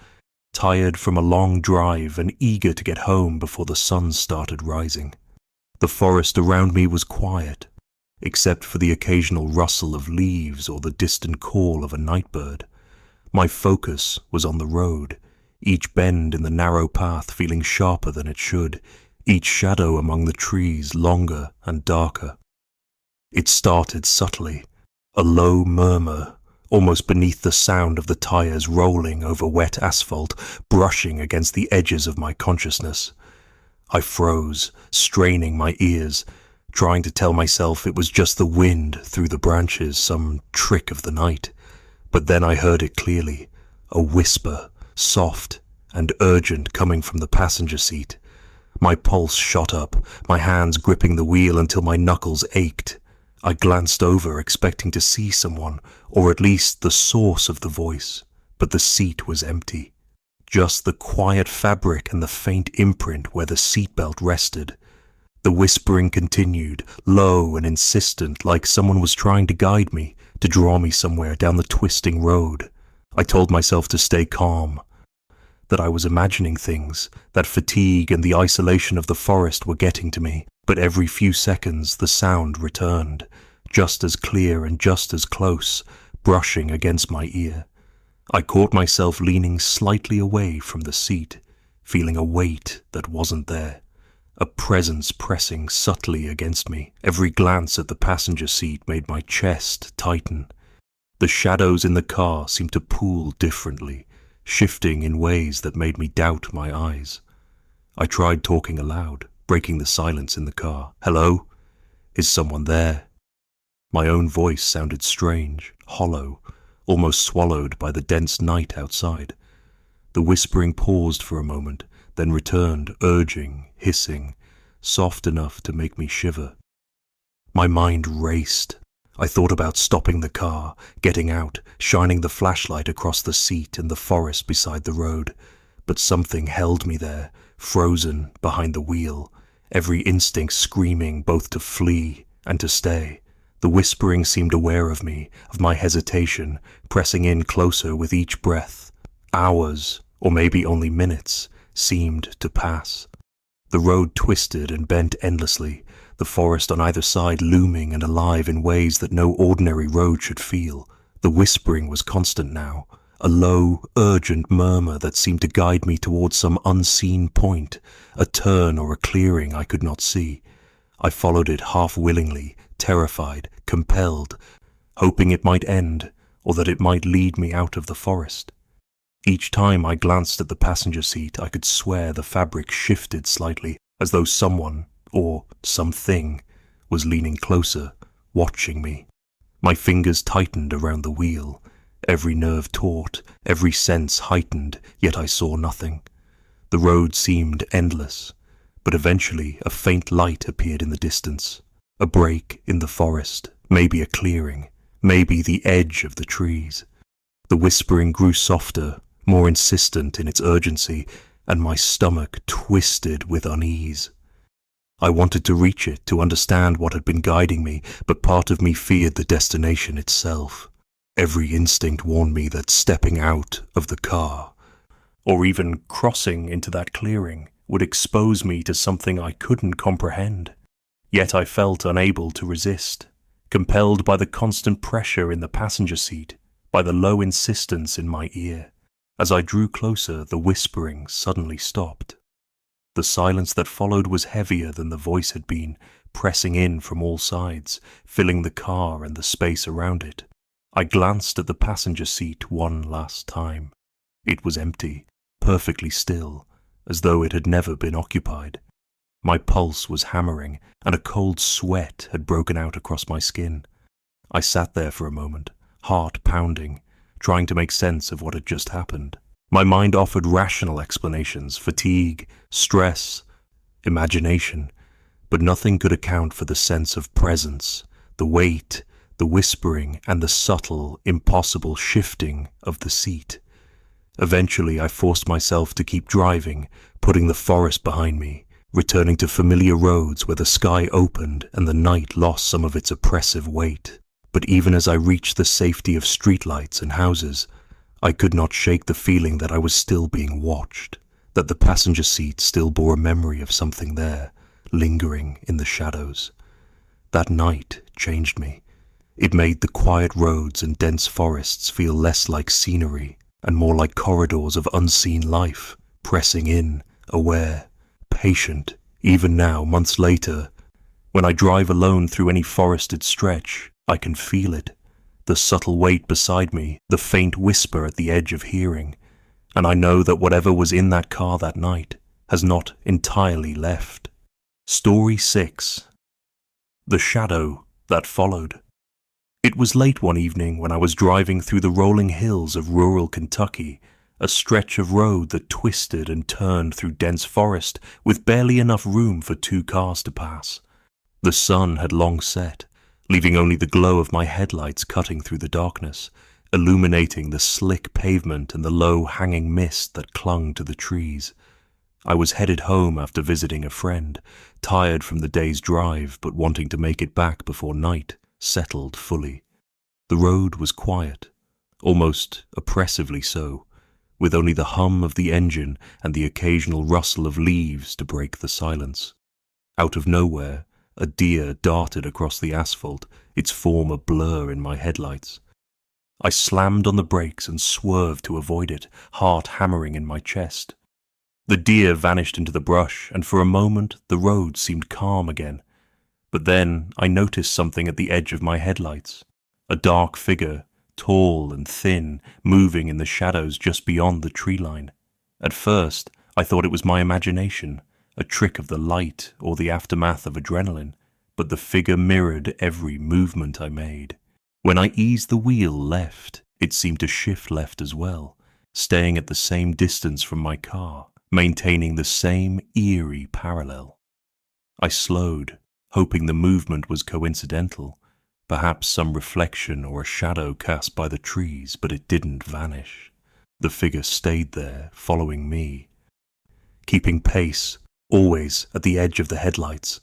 [SPEAKER 1] tired from a long drive and eager to get home before the sun started rising. The forest around me was quiet, except for the occasional rustle of leaves or the distant call of a nightbird. My focus was on the road, each bend in the narrow path feeling sharper than it should, each shadow among the trees longer and darker. It started subtly, a low murmur, almost beneath the sound of the tires rolling over wet asphalt, brushing against the edges of my consciousness. I froze, straining my ears, trying to tell myself it was just the wind through the branches, some trick of the night. But then I heard it clearly, a whisper, soft and urgent, coming from the passenger seat. My pulse shot up, my hands gripping the wheel until my knuckles ached. I glanced over, expecting to see someone, or at least the source of the voice, but the seat was empty. Just the quiet fabric and the faint imprint where the seatbelt rested. The whispering continued, low and insistent, like someone was trying to guide me, to draw me somewhere down the twisting road. I told myself to stay calm, that I was imagining things, that fatigue and the isolation of the forest were getting to me. But every few seconds the sound returned, just as clear and just as close, brushing against my ear. I caught myself leaning slightly away from the seat, feeling a weight that wasn't there, a presence pressing subtly against me. Every glance at the passenger seat made my chest tighten. The shadows in the car seemed to pool differently, shifting in ways that made me doubt my eyes. I tried talking aloud, breaking the silence in the car. "Hello? Is someone there?" My own voice sounded strange, hollow, almost swallowed by the dense night outside. The whispering paused for a moment, then returned, urging, hissing, soft enough to make me shiver. My mind raced. I thought about stopping the car, getting out, shining the flashlight across the seat and the forest beside the road. But something held me there, frozen behind the wheel, every instinct screaming both to flee and to stay. The whispering seemed aware of me, of my hesitation, pressing in closer with each breath. Hours, or maybe only minutes, seemed to pass. The road twisted and bent endlessly, the forest on either side looming and alive in ways that no ordinary road should feel. The whispering was constant now, a low, urgent murmur that seemed to guide me towards some unseen point, a turn or a clearing I could not see. I followed it half-willingly, terrified, compelled, hoping it might end, or that it might lead me out of the forest. Each time I glanced at the passenger seat, I could swear the fabric shifted slightly, as though someone, or something, was leaning closer, watching me. My fingers tightened around the wheel, every nerve taut, every sense heightened, yet I saw nothing. The road seemed endless, but eventually a faint light appeared in the distance. A break in the forest, maybe a clearing, maybe the edge of the trees. The whispering grew softer, more insistent in its urgency, and my stomach twisted with unease. I wanted to reach it, to understand what had been guiding me, but part of me feared the destination itself. Every instinct warned me that stepping out of the car, or even crossing into that clearing, would expose me to something I couldn't comprehend. Yet I felt unable to resist, compelled by the constant pressure in the passenger seat, by the low insistence in my ear. As I drew closer, the whispering suddenly stopped. The silence that followed was heavier than the voice had been, pressing in from all sides, filling the car and the space around it. I glanced at the passenger seat one last time. It was empty, perfectly still, as though it had never been occupied. My pulse was hammering, and a cold sweat had broken out across my skin. I sat there for a moment, heart pounding, trying to make sense of what had just happened. My mind offered rational explanations, fatigue, stress, imagination, but nothing could account for the sense of presence, the weight, the whispering, and the subtle, impossible shifting of the seat. Eventually, I forced myself to keep driving, putting the forest behind me, returning to familiar roads where the sky opened and the night lost some of its oppressive weight. But even as I reached the safety of streetlights and houses, I could not shake the feeling that I was still being watched, that the passenger seat still bore a memory of something there, lingering in the shadows. That night changed me. It made the quiet roads and dense forests feel less like scenery and more like corridors of unseen life, pressing in, aware, patient. Even now, months later, when I drive alone through any forested stretch, I can feel it, the subtle weight beside me, the faint whisper at the edge of hearing, and I know that whatever was in that car that night has not entirely left. Story 6. The Shadow That Followed. It was late one evening when I was driving through the rolling hills of rural Kentucky, a stretch of road that twisted and turned through dense forest with barely enough room for 2 cars to pass. The sun had long set, leaving only the glow of my headlights cutting through the darkness, illuminating the slick pavement and the low hanging mist that clung to the trees. I was headed home after visiting a friend, tired from the day's drive but wanting to make it back before night settled fully. The road was quiet, almost oppressively so, with only the hum of the engine and the occasional rustle of leaves to break the silence. Out of nowhere, a deer darted across the asphalt, its form a blur in my headlights. I slammed on the brakes and swerved to avoid it, heart hammering in my chest. The deer vanished into the brush, and for a moment the road seemed calm again. But then I noticed something at the edge of my headlights. A dark figure, tall and thin, moving in the shadows just beyond the tree line. At first, I thought it was my imagination, a trick of the light or the aftermath of adrenaline, but the figure mirrored every movement I made. When I eased the wheel left, it seemed to shift left as well, staying at the same distance from my car, maintaining the same eerie parallel. I slowed, hoping the movement was coincidental, perhaps some reflection or a shadow cast by the trees, but it didn't vanish. The figure stayed there, following me, keeping pace, always at the edge of the headlights.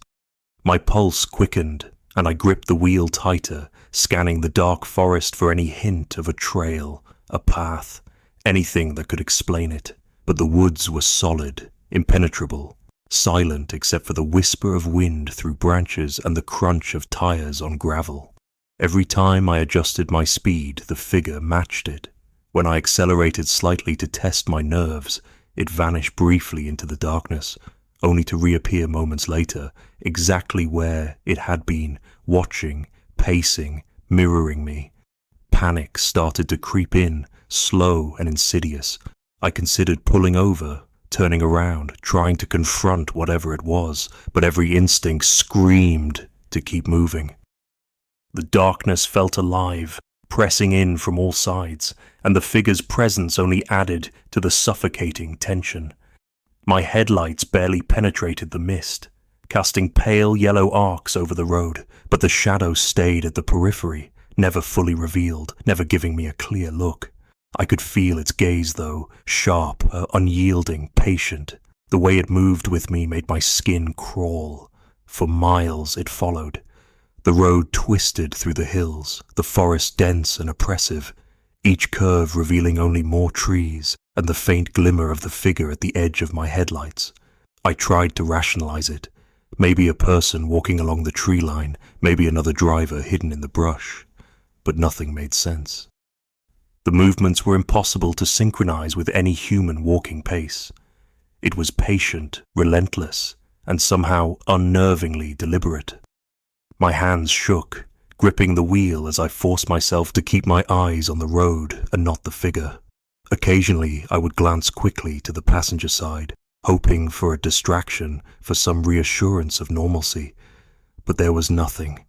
[SPEAKER 1] My pulse quickened, and I gripped the wheel tighter, scanning the dark forest for any hint of a trail, a path, anything that could explain it. But the woods were solid, impenetrable, silent except for the whisper of wind through branches and the crunch of tires on gravel. Every time I adjusted my speed, the figure matched it. When I accelerated slightly to test my nerves, it vanished briefly into the darkness, only to reappear moments later, exactly where it had been, watching, pacing, mirroring me. Panic started to creep in, slow and insidious. I considered pulling over, turning around, trying to confront whatever it was, but every instinct screamed to keep moving. The darkness felt alive, pressing in from all sides, and the figure's presence only added to the suffocating tension. My headlights barely penetrated the mist, casting pale yellow arcs over the road, but the shadow stayed at the periphery, never fully revealed, never giving me a clear look. I could feel its gaze, though, sharp, unyielding, patient. The way it moved with me made my skin crawl. For miles it followed. The road twisted through the hills, the forest dense and oppressive, each curve revealing only more trees and the faint glimmer of the figure at the edge of my headlights. I tried to rationalize it. Maybe a person walking along the tree line, maybe another driver hidden in the brush. But nothing made sense. The movements were impossible to synchronize with any human walking pace. It was patient, relentless, and somehow unnervingly deliberate. My hands shook, gripping the wheel as I forced myself to keep my eyes on the road and not the figure. Occasionally, I would glance quickly to the passenger side, hoping for a distraction, for some reassurance of normalcy. But there was nothing,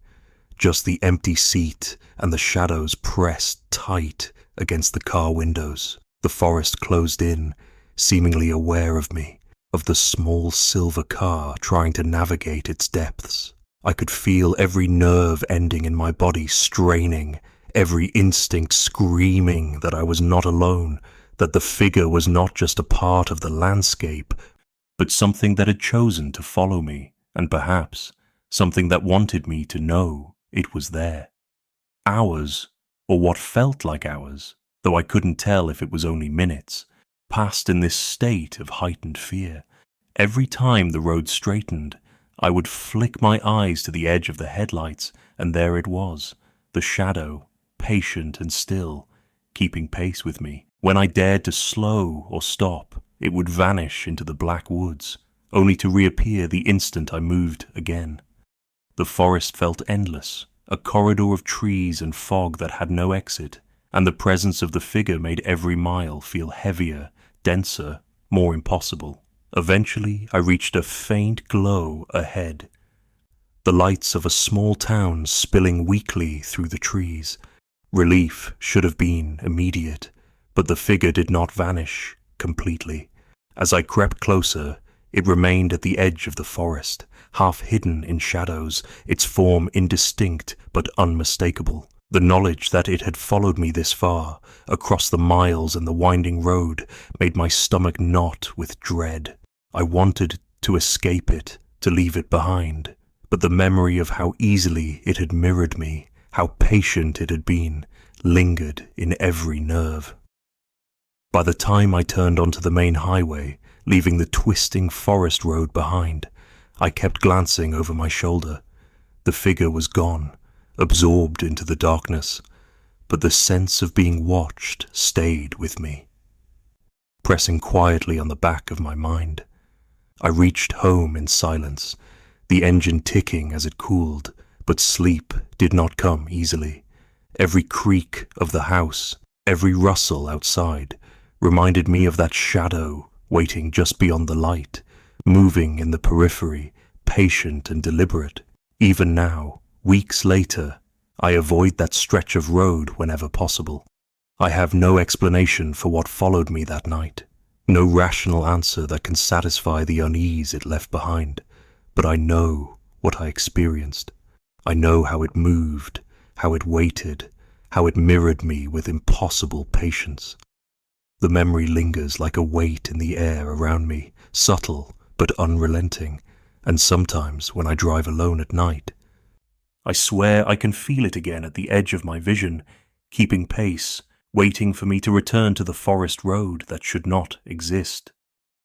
[SPEAKER 1] just the empty seat and the shadows pressed tight against the car windows. The forest closed in, seemingly aware of me, of the small silver car trying to navigate its depths. I could feel every nerve ending in my body straining, every instinct screaming that I was not alone, that the figure was not just a part of the landscape, but something that had chosen to follow me, and perhaps something that wanted me to know it was there. Hours, or what felt like hours, though I couldn't tell if it was only minutes, passed in this state of heightened fear. Every time the road straightened, I would flick my eyes to the edge of the headlights, and there it was, the shadow, patient and still, keeping pace with me. When I dared to slow or stop, it would vanish into the black woods, only to reappear the instant I moved again. The forest felt endless, a corridor of trees and fog that had no exit, and the presence of the figure made every mile feel heavier, denser, more impossible. Eventually, I reached a faint glow ahead. The lights of a small town spilling weakly through the trees. Relief should have been immediate, but the figure did not vanish completely. As I crept closer, it remained at the edge of the forest, half hidden in shadows, its form indistinct but unmistakable. The knowledge that it had followed me this far, across the miles and the winding road, made my stomach knot with dread. I wanted to escape it, to leave it behind, but the memory of how easily it had mirrored me, how patient it had been, lingered in every nerve. By the time I turned onto the main highway, leaving the twisting forest road behind, I kept glancing over my shoulder. The figure was gone, absorbed into the darkness, but the sense of being watched stayed with me. Pressing quietly on the back of my mind, I reached home in silence, the engine ticking as it cooled, but sleep did not come easily. Every creak of the house, every rustle outside, reminded me of that shadow waiting just beyond the light, moving in the periphery, patient and deliberate. Even now, weeks later, I avoid that stretch of road whenever possible. I have no explanation for what followed me that night, no rational answer that can satisfy the unease it left behind, but I know what I experienced. I know how it moved, how it waited, how it mirrored me with impossible patience. The memory lingers like a weight in the air around me, subtle but unrelenting, and sometimes when I drive alone at night, I swear I can feel it again at the edge of my vision, keeping pace, waiting for me to return to the forest road that should not exist.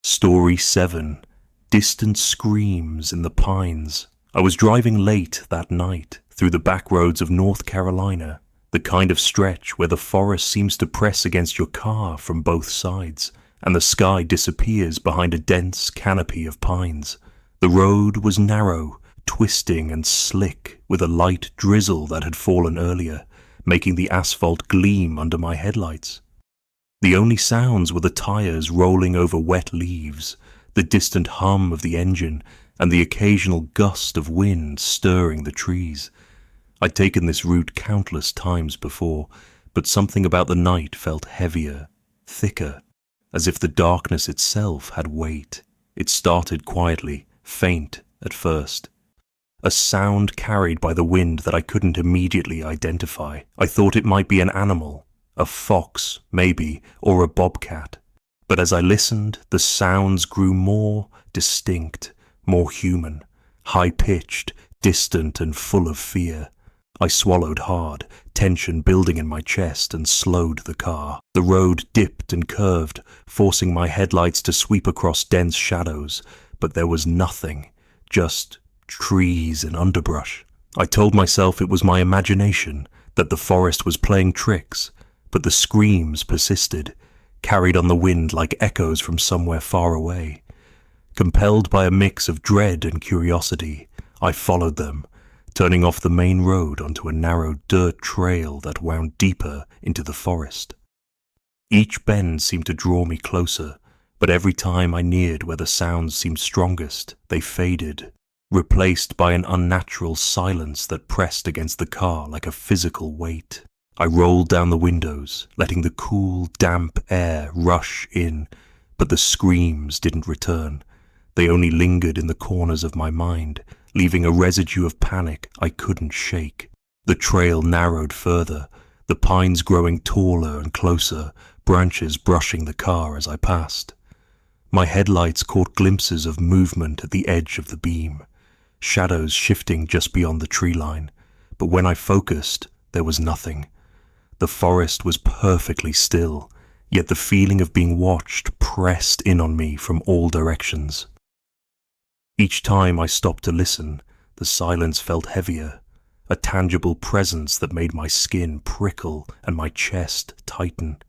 [SPEAKER 1] Story 7. Distant Screams in the Pines. I was driving late that night through the back roads of North Carolina, the kind of stretch where the forest seems to press against your car from both sides, and the sky disappears behind a dense canopy of pines. The road was narrow, twisting and slick, with a light drizzle that had fallen earlier, making the asphalt gleam under my headlights. The only sounds were the tires rolling over wet leaves, the distant hum of the engine, and the occasional gust of wind stirring the trees. I'd taken this route countless times before, but something about the night felt heavier, thicker, as if the darkness itself had weight. It started quietly, faint at first. A sound carried by the wind that I couldn't immediately identify. I thought it might be an animal, a fox, maybe, or a bobcat. But as I listened, the sounds grew more distinct, more human, high-pitched, distant and full of fear. I swallowed hard, tension building in my chest, and slowed the car. The road dipped and curved, forcing my headlights to sweep across dense shadows, but there was nothing, just trees and underbrush. I told myself it was my imagination, that the forest was playing tricks, but the screams persisted, carried on the wind like echoes from somewhere far away. Compelled by a mix of dread and curiosity, I followed them, turning off the main road onto a narrow dirt trail that wound deeper into the forest. Each bend seemed to draw me closer, but every time I neared where the sounds seemed strongest, they faded, replaced by an unnatural silence that pressed against the car like a physical weight. I rolled down the windows, letting the cool, damp air rush in, but the screams didn't return. They only lingered in the corners of my mind, leaving a residue of panic I couldn't shake. The trail narrowed further, the pines growing taller and closer, branches brushing the car as I passed. My headlights caught glimpses of movement at the edge of the beam, shadows shifting just beyond the tree line, but when I focused, there was nothing. The forest was perfectly still, yet the feeling of being watched pressed in on me from all directions. Each time I stopped to listen, the silence felt heavier, a tangible presence that made my skin prickle and my chest tighten.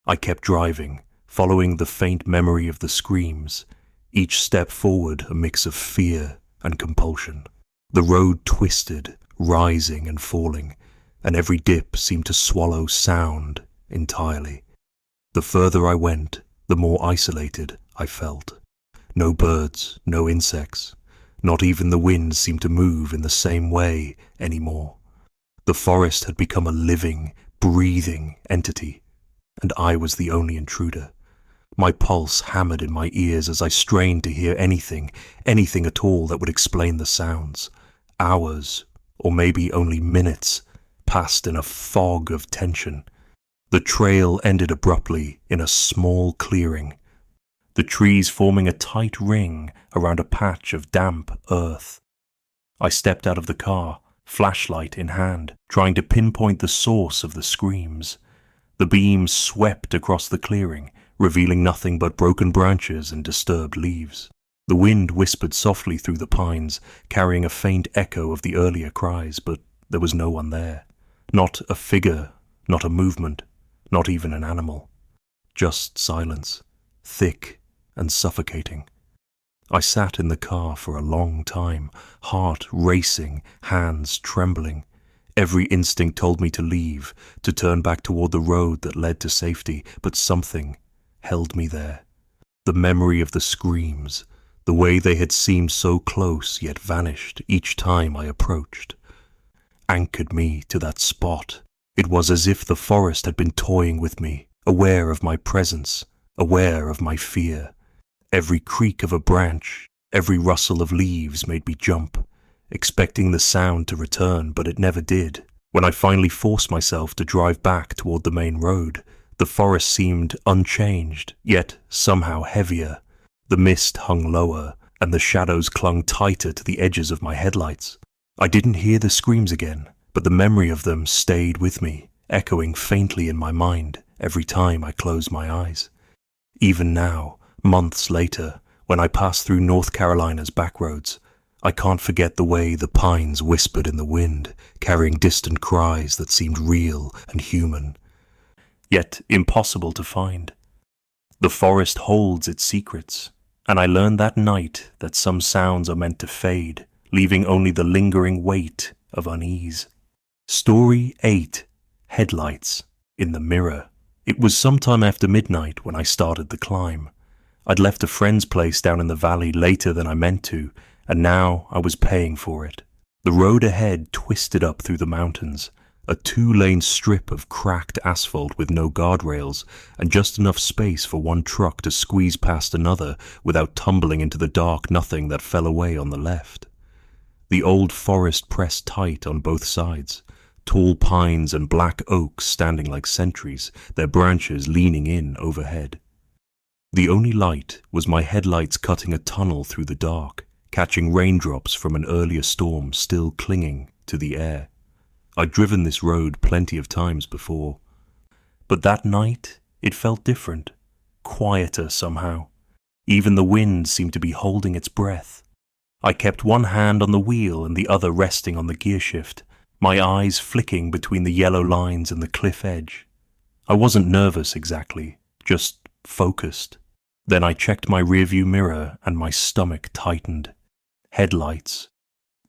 [SPEAKER 1] I kept driving, following the faint memory of the screams, each step forward a mix of fear and compulsion. The road twisted, rising and falling, and every dip seemed to swallow sound entirely. The further I went, the more isolated I felt. No birds, no insects, not even the wind seemed to move in the same way anymore. The forest had become a living, breathing entity, and I was the only intruder. My pulse hammered in my ears as I strained to hear anything at all that would explain the sounds. Hours, or maybe only minutes, passed in a fog of tension. The trail ended abruptly in a small clearing, the trees forming a tight ring around a patch of damp earth. I stepped out of the car, flashlight in hand, trying to pinpoint the source of the screams. The beam swept across the clearing, revealing nothing but broken branches and disturbed leaves. The wind whispered softly through the pines, carrying a faint echo of the earlier cries, but there was no one there. Not a figure, not a movement, not even an animal. Just silence, thick and suffocating. I sat in the car for a long time, heart racing, hands trembling. Every instinct told me to leave, to turn back toward the road that led to safety, but something held me there. The memory of the screams, the way they had seemed so close yet vanished each time I approached, anchored me to that spot. It was as if the forest had been toying with me, aware of my presence, aware of my fear. Every creak of a branch, every rustle of leaves made me jump, expecting the sound to return, but it never did. When I finally forced myself to drive back toward the main road, the forest seemed unchanged, yet somehow heavier. The mist hung lower, and the shadows clung tighter to the edges of my headlights. I didn't hear the screams again, but the memory of them stayed with me, echoing faintly in my mind every time I closed my eyes. Even now, months later, when I pass through North Carolina's backroads, I can't forget the way the pines whispered in the wind, carrying distant cries that seemed real and human, yet impossible to find. The forest holds its secrets, and I learned that night that some sounds are meant to fade, leaving only the lingering weight of unease. Story 8. Headlights in the Mirror. It was sometime after midnight when I started the climb. I'd left a friend's place down in the valley later than I meant to, and now I was paying for it. The road ahead twisted up through the mountains, a 2-lane strip of cracked asphalt with no guardrails, and just enough space for one truck to squeeze past another without tumbling into the dark nothing that fell away on the left. The old forest pressed tight on both sides, tall pines and black oaks standing like sentries, their branches leaning in overhead. The only light was my headlights cutting a tunnel through the dark, catching raindrops from an earlier storm still clinging to the air. I'd driven this road plenty of times before, but that night it felt different, quieter somehow. Even the wind seemed to be holding its breath. I kept one hand on the wheel and the other resting on the gearshift, my eyes flicking between the yellow lines and the cliff edge. I wasn't nervous exactly, just focused. Then I checked my rearview mirror and my stomach tightened. Headlights.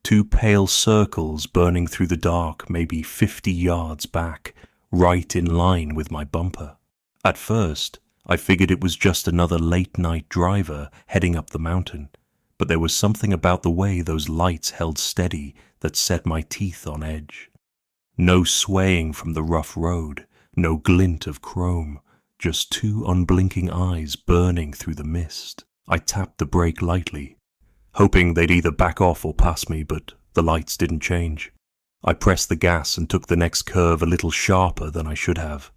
[SPEAKER 1] 2 pale circles burning through the dark maybe 50 yards back, right in line with my bumper. At first, I figured it was just another late-night driver heading up the mountain, but there was something about the way those lights held steady that set my teeth on edge. No swaying from the rough road, no glint of chrome, just 2 unblinking eyes burning through the mist. I tapped the brake lightly, hoping they'd either back off or pass me, but the lights didn't change. I pressed the gas and took the next curve a little sharper than I should have.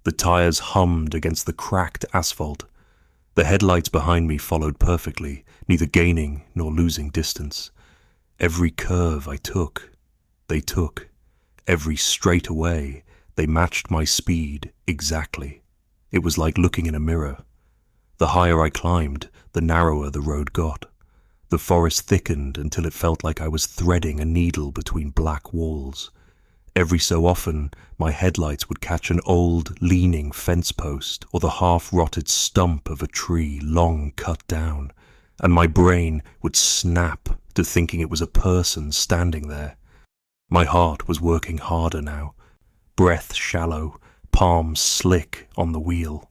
[SPEAKER 1] The tires hummed against the cracked asphalt. The headlights behind me followed perfectly, neither gaining nor losing distance. Every curve I took, they took. Every straightaway, they matched my speed exactly. It was like looking in a mirror. The higher I climbed, the narrower the road got. The forest thickened until it felt like I was threading a needle between black walls. Every so often, my headlights would catch an old, leaning fence post or the half-rotted stump of a tree long cut down, and my brain would snap to thinking it was a person standing there. My heart was working harder now, breath shallow, palms slick on the wheel.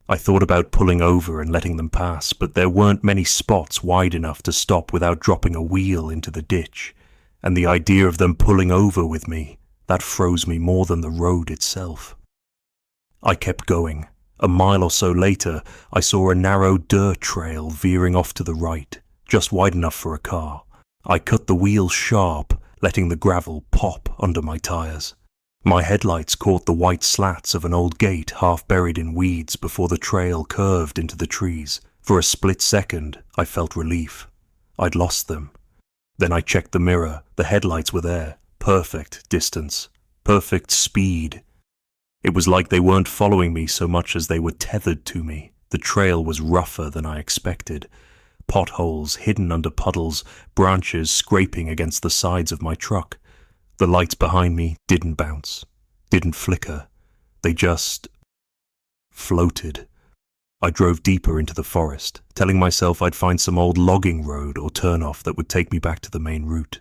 [SPEAKER 1] I thought about pulling over and letting them pass, but there weren't many spots wide enough to stop without dropping a wheel into the ditch, and the idea of them pulling over with me, that froze me more than the road itself. I kept going. A mile or so later, I saw a narrow dirt trail veering off to the right, just wide enough for a car. I cut the wheel sharp, letting the gravel pop under my tires. My headlights caught the white slats of an old gate half buried in weeds before the trail curved into the trees. For a split second, I felt relief. I'd lost them. Then I checked the mirror. The headlights were there, Perfect distance, perfect speed. It was like they weren't following me so much as they were tethered to me. The trail was rougher than I expected. Potholes hidden under puddles, branches scraping against the sides of my truck. The lights behind me didn't bounce, didn't flicker. They just floated. I drove deeper into the forest, telling myself I'd find some old logging road or turnoff that would take me back to the main route.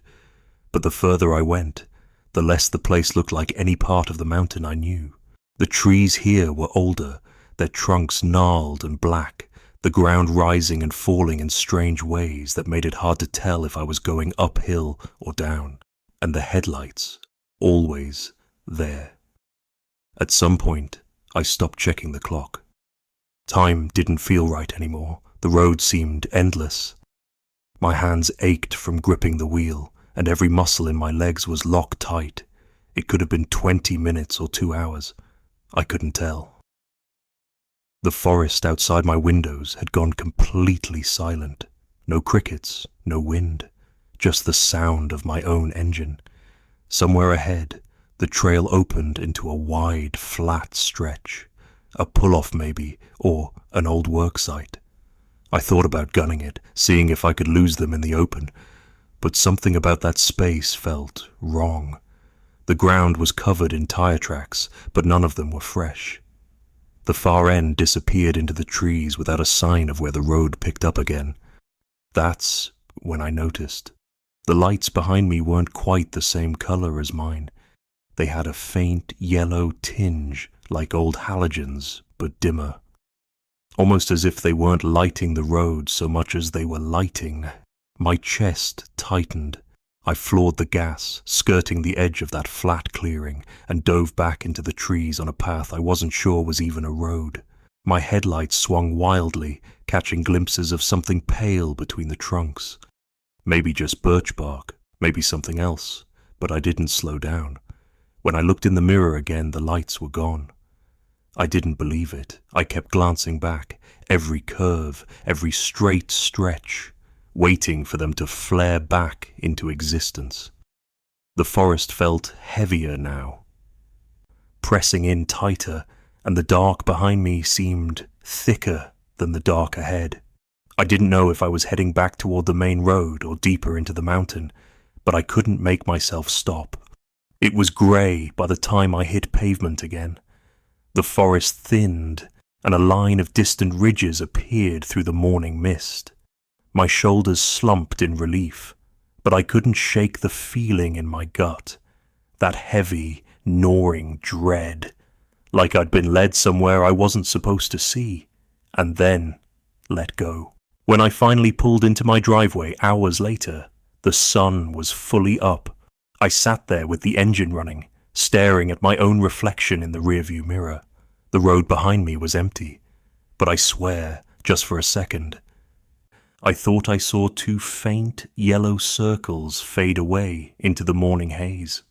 [SPEAKER 1] But the further I went, the less the place looked like any part of the mountain I knew. The trees here were older, their trunks gnarled and black, the ground rising and falling in strange ways that made it hard to tell if I was going uphill or down. And the headlights, always there. At some point, I stopped checking the clock. Time didn't feel right anymore. The road seemed endless. My hands ached from gripping the wheel, and every muscle in my legs was locked tight. It could have been 20 minutes or 2 hours. I couldn't tell. The forest outside my windows had gone completely silent. No crickets, no wind, just the sound of my own engine. Somewhere ahead, the trail opened into a wide, flat stretch. A pull-off maybe, or an old work site. I thought about gunning it, seeing if I could lose them in the open, but something about that space felt wrong. The ground was covered in tire tracks, but none of them were fresh. The far end disappeared into the trees without a sign of where the road picked up again. That's when I noticed. The lights behind me weren't quite the same color as mine. They had a faint yellow tinge, like old halogens, but dimmer. Almost as if they weren't lighting the road so much as they were lighting. My chest tightened. I floored the gas, skirting the edge of that flat clearing, and dove back into the trees on a path I wasn't sure was even a road. My headlights swung wildly, catching glimpses of something pale between the trunks. Maybe just birch bark, maybe something else, but I didn't slow down. When I looked in the mirror again, the lights were gone. I didn't believe it. I kept glancing back, every curve, every straight stretch, waiting for them to flare back into existence. The forest felt heavier now, pressing in tighter, and the dark behind me seemed thicker than the dark ahead. I didn't know if I was heading back toward the main road or deeper into the mountain, but I couldn't make myself stop. It was grey by the time I hit pavement again. The forest thinned, and a line of distant ridges appeared through the morning mist. My shoulders slumped in relief, but I couldn't shake the feeling in my gut, that heavy, gnawing dread, like I'd been led somewhere I wasn't supposed to see, and then let go. When I finally pulled into my driveway hours later, the sun was fully up. I sat there with the engine running, staring at my own reflection in the rearview mirror. The road behind me was empty, but I swear, just for a second, I thought I saw 2 faint yellow circles fade away into the morning haze.